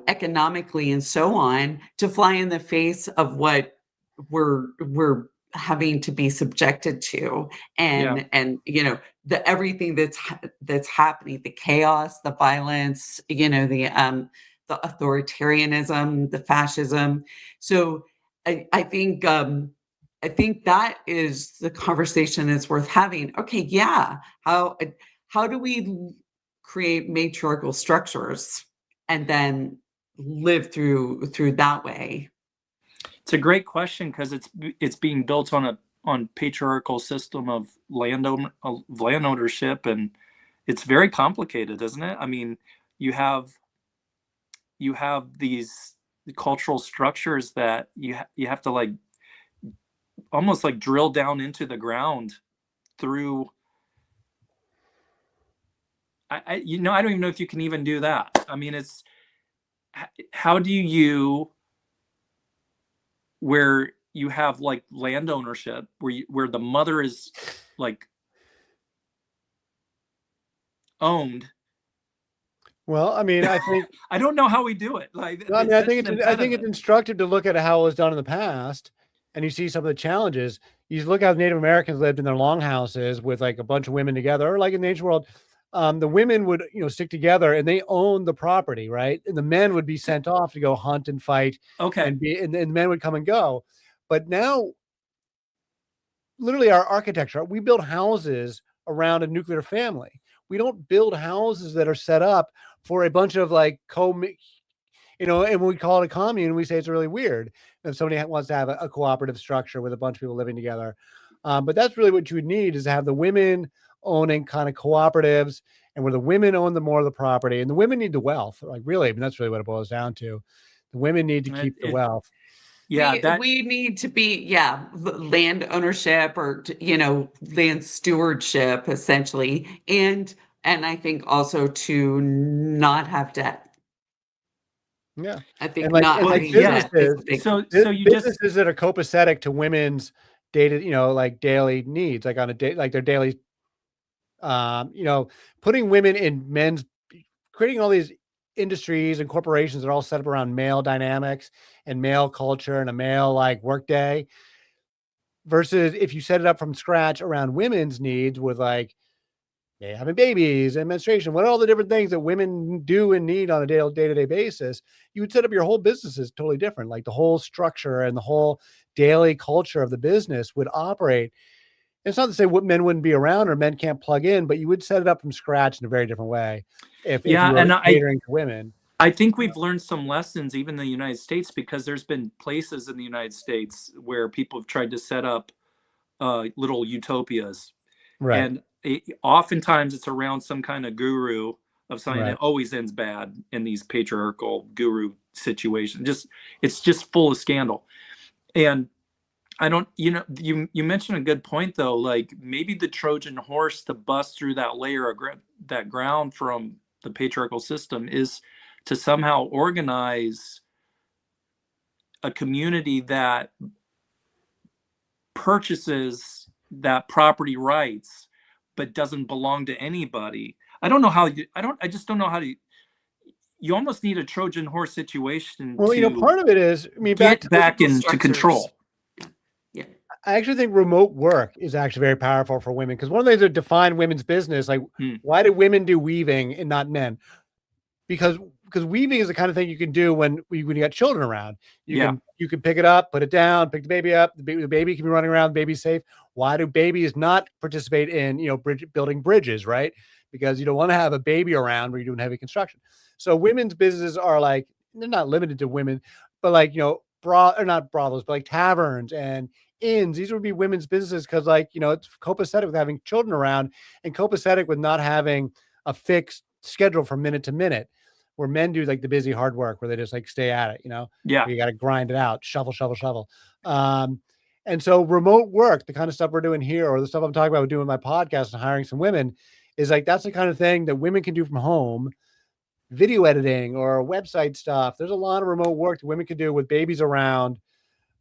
economically and so on, to fly in the face of what we're having to be subjected to, and the everything that's happening, the chaos, the violence, the authoritarianism, the fascism. So I think that is the conversation that's worth having. Okay, yeah, how do we create matriarchal structures and then live through that way? It's a great question because it's being built on patriarchal system of land ownership, and it's very complicated, isn't it? I mean, you have these cultural structures that you have to like almost like drill down into the ground through. I don't even know if you can even do that. I mean, it's how do you where you have like land ownership where the mother is like owned. Well, I mean, I think I don't know how we do it. Like, I mean, I think it's instructive to look at how it was done in the past, and you see some of the challenges. You look how Native Americans lived in their longhouses with like a bunch of women together, or like in the ancient world, the women would stick together and they owned the property, right? And the men would be sent off to go hunt and fight. Okay, and the men would come and go. But now, literally, our architecture, we build houses around a nuclear family. We don't build houses that are set up for a bunch of like and we call it a commune. We say it's really weird if somebody wants to have a cooperative structure with a bunch of people living together. But that's really what you would need, is to have the women owning kind of cooperatives, and where the women own the more of the property, and the women need the wealth. Like really, I mean, that's really what it boils down to. The women need to keep the wealth. Yeah, we need to be land ownership or land stewardship essentially, and I think also to not have debt. Yeah. I think And like, not and like having that is businesses, a big So you just businesses that are copacetic to women's data, like daily needs, like on a day, like their daily, putting women in men's, creating all these industries and corporations that are all set up around male dynamics and male culture and a male like workday, versus if you set it up from scratch around women's needs with like having babies and menstruation, what are all the different things that women do and need on a day-to-day basis, you would set up your whole businesses totally different. Like the whole structure and the whole daily culture of the business would operate. It's not to say what men wouldn't be around or men can't plug in, but you would set it up from scratch in a very different way if yeah, you were and catering to women. I think we've learned some lessons even in the United States, because there's been places in the United States where people have tried to set up little utopias. Right. And oftentimes it's around some kind of guru of something Right. that always ends bad in these patriarchal guru situations. It's just full of scandal. And I don't, you mentioned a good point though, like maybe the Trojan horse to bust through that layer of that ground from the patriarchal system is to somehow organize a community that purchases that property rights but doesn't belong to anybody. I don't know how I just don't know how to, you almost need a Trojan horse situation Well, to part of it is, get back physical into control. Yeah. I actually think remote work is actually very powerful for women, because one of the things that define women's business, like why do women do weaving and not men? Because weaving is the kind of thing you can do when you got children around. You can pick it up, put it down, pick the baby up. The baby can be running around. The baby's safe. Why do babies not participate in building bridges, right? Because you don't want to have a baby around where you're doing heavy construction. So women's businesses are like, they're not limited to women, but like or not brothels, but like taverns and inns. These would be women's businesses because it's copacetic with having children around and copacetic with not having a fixed schedule from minute to minute, where men do like the busy hard work where they just like stay at it, Yeah. you got to grind it out, shovel. And so remote work, the kind of stuff we're doing here, or the stuff I'm talking about doing my podcast and hiring some women, is like, that's the kind of thing that women can do from home. Video editing or website stuff. There's a lot of remote work that women can do with babies around,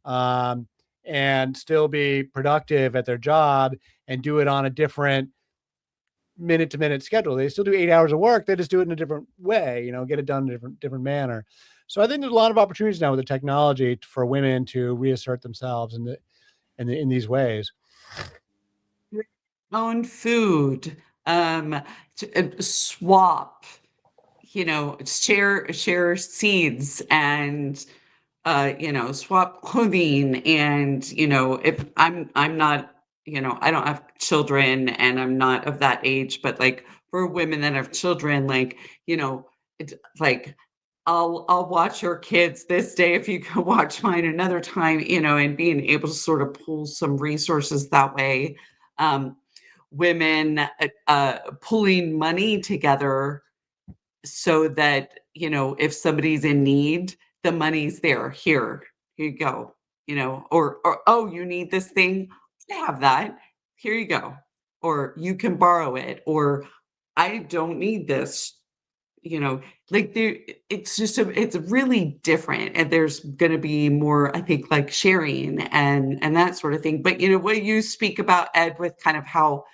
and still be productive at their job and do it on a different minute-to-minute schedule. They still do 8 hours of work. They just do it in a different way, get it done in a different manner. So I think there's a lot of opportunities now with the technology for women to reassert themselves in these ways. Own food, swap, share seeds and swap clothing. And if I'm not, I don't have children and I'm not of that age, but like for women that have children, like it's like I'll watch your kids this day if you can watch mine another time, and being able to sort of pull some resources that way. Women pulling money together so that if somebody's in need, the money's there. Here you go. Or oh, you need this thing, I have that, here you go. Or you can borrow it, or I don't need this. Like it's really different, and there's going to be more, I think, like sharing and that sort of thing. But what you speak about, Ed, with kind of how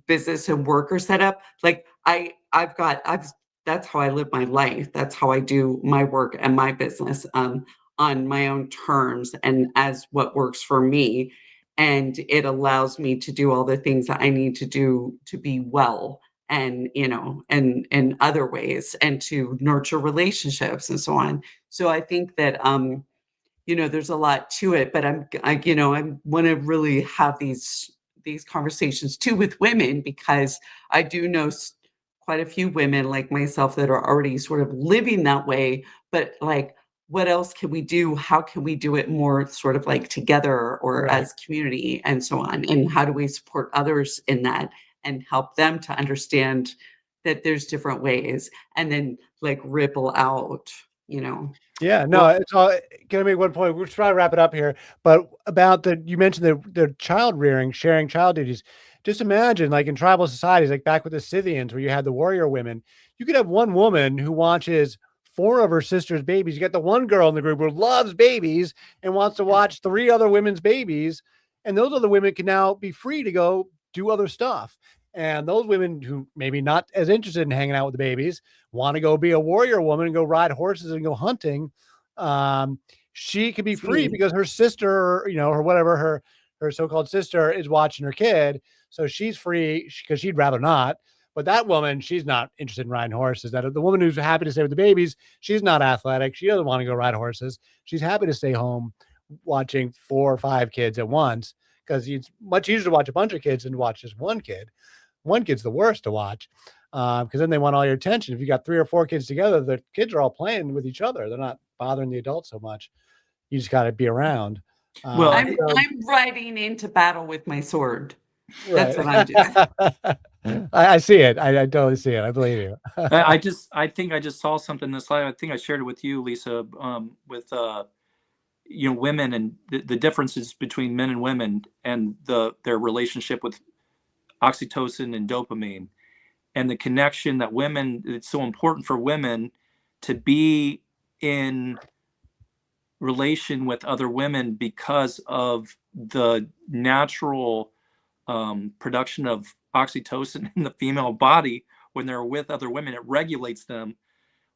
business and work are set up, like I've that's how I live my life. That's how I do my work and my business, on my own terms and as what works for me. And it allows me to do all the things that I need to do to be well, and and other ways, and to nurture relationships and so on. So I think that there's a lot to it, but I want to really have these conversations too with women, because I do know quite a few women like myself that are already sort of living that way. But like, what else can we do? How can we do it more sort of like together, or Right. as community and so on? And how do we support others in that and help them to understand that there's different ways, and then like ripple out, Yeah, no, it's all gonna make one point. We're trying to wrap it up here, but about you mentioned the child rearing, sharing child duties. Just imagine, like in tribal societies, like back with the Scythians, where you had the warrior women, you could have one woman who watches 4 of her sister's babies. You got the one girl in the group who loves babies and wants to watch 3 other women's babies. And those other women can now be free to go do other stuff. And those women who maybe not as interested in hanging out with the babies want to go be a warrior woman and go ride horses and go hunting. She could be free because her sister, you know, or whatever, her so-called sister is watching her kid. So she's free because she'd rather not. But that woman, she's not interested in riding horses. That the woman who's happy to stay with the babies, she's not athletic. She doesn't want to go ride horses. She's happy to stay home watching 4 or 5 kids at once, because it's much easier to watch a bunch of kids than to watch just one kid. One kid's the worst to watch because then they want all your attention. If you got 3 or 4 kids together, the kids are all playing with each other. They're not bothering the adults so much. You just got to be around. Well, I'm riding into battle with my sword. That's what I'm doing. I see it. I totally see it. I believe you. I think I just saw something this slide. I think I shared it with you, Lisa, with you know, women and the differences between men and women and their relationship with oxytocin and dopamine, and the connection that women, it's so important for women to be in relation with other women because of the natural production of oxytocin in the female body. When they're with other women, it regulates them,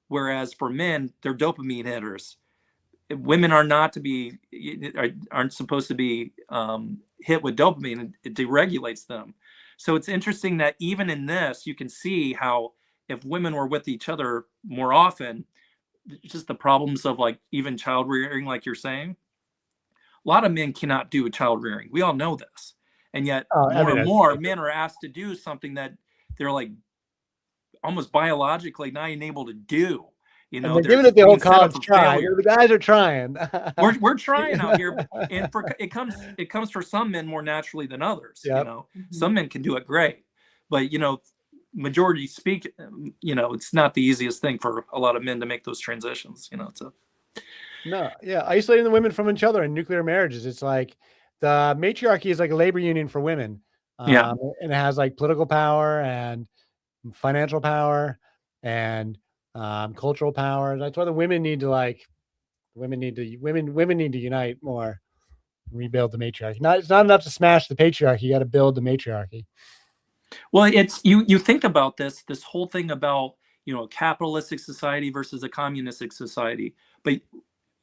whereas for men, they're dopamine hitters. Women are not to be, aren't supposed to be hit with dopamine. It deregulates them. So it's interesting that even in this, you can see how if women were with each other more often, just the problems of like even child rearing, like you're saying, a lot of men cannot do child rearing. We all know this. And yet more and more men are asked to do something that they're like almost biologically not even able to do. You know, they're giving it the whole college try. The guys are trying. we're trying out here, and it comes for some men more naturally than others. Yep. You know, some men can do it great, but you know, majority speak. You know, it's not the easiest thing for a lot of men to make those transitions. You know, isolating the women from each other in nuclear marriages. It's like the matriarchy is like a labor union for women. And it has like political power and financial power and cultural power. That's why the women need to women need to unite more, rebuild the matriarchy. It's not enough to smash the patriarchy. You got to build the matriarchy. Well, it's you think about this whole thing about, you know, a capitalistic society versus a communistic society, but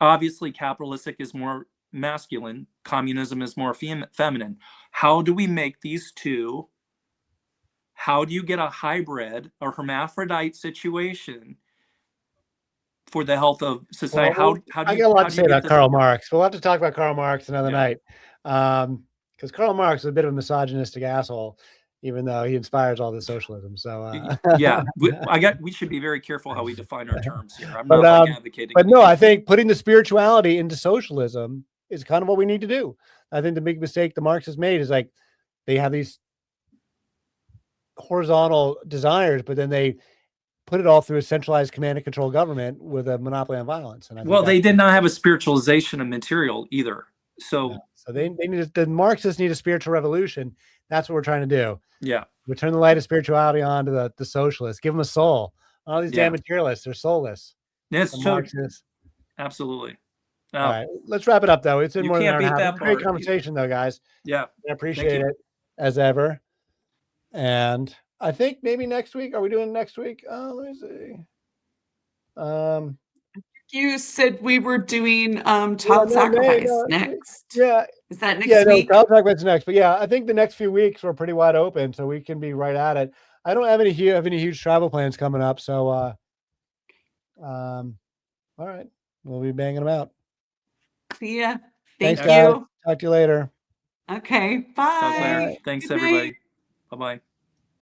obviously capitalistic is more masculine, communism is more feminine. How do we make these two? How do you get a hybrid or hermaphrodite situation for the health of society? Well, I got a lot to say about Karl Marx. We'll have to talk about Karl Marx another night, because Karl Marx is a bit of a misogynistic asshole, even though he inspires all this socialism. So we should be very careful how we define our terms here. I'm not advocating. But no, I think putting the spirituality into socialism is kind of what we need to do. I think the big mistake the Marxists made is like they have these horizontal desires, but then they put it all through a centralized command and control government with a monopoly on violence. And they did not have a spiritualization of material either. So they need the Marxists need a spiritual revolution. That's what we're trying to do. Yeah, we turn the light of spirituality on to the socialists. Give them a soul. All these damn materialists, they're soulless. That's true. Absolutely. All right, let's wrap it up though. It's been more than an hour and a half. Great conversation though, guys. Yeah, I appreciate it as ever. And I think maybe next week. Are we doing next week? Let me see. You said we were doing child sacrifice next. Yeah. Is that next week? No, child sacrifice next. But yeah, I think the next few weeks we're pretty wide open, so we can be right at it. I don't have any huge travel plans coming up, so all right. We'll be banging them out. See ya. Thanks, guys. Talk to you later. Okay. Bye. Thanks, everybody. Bye-bye.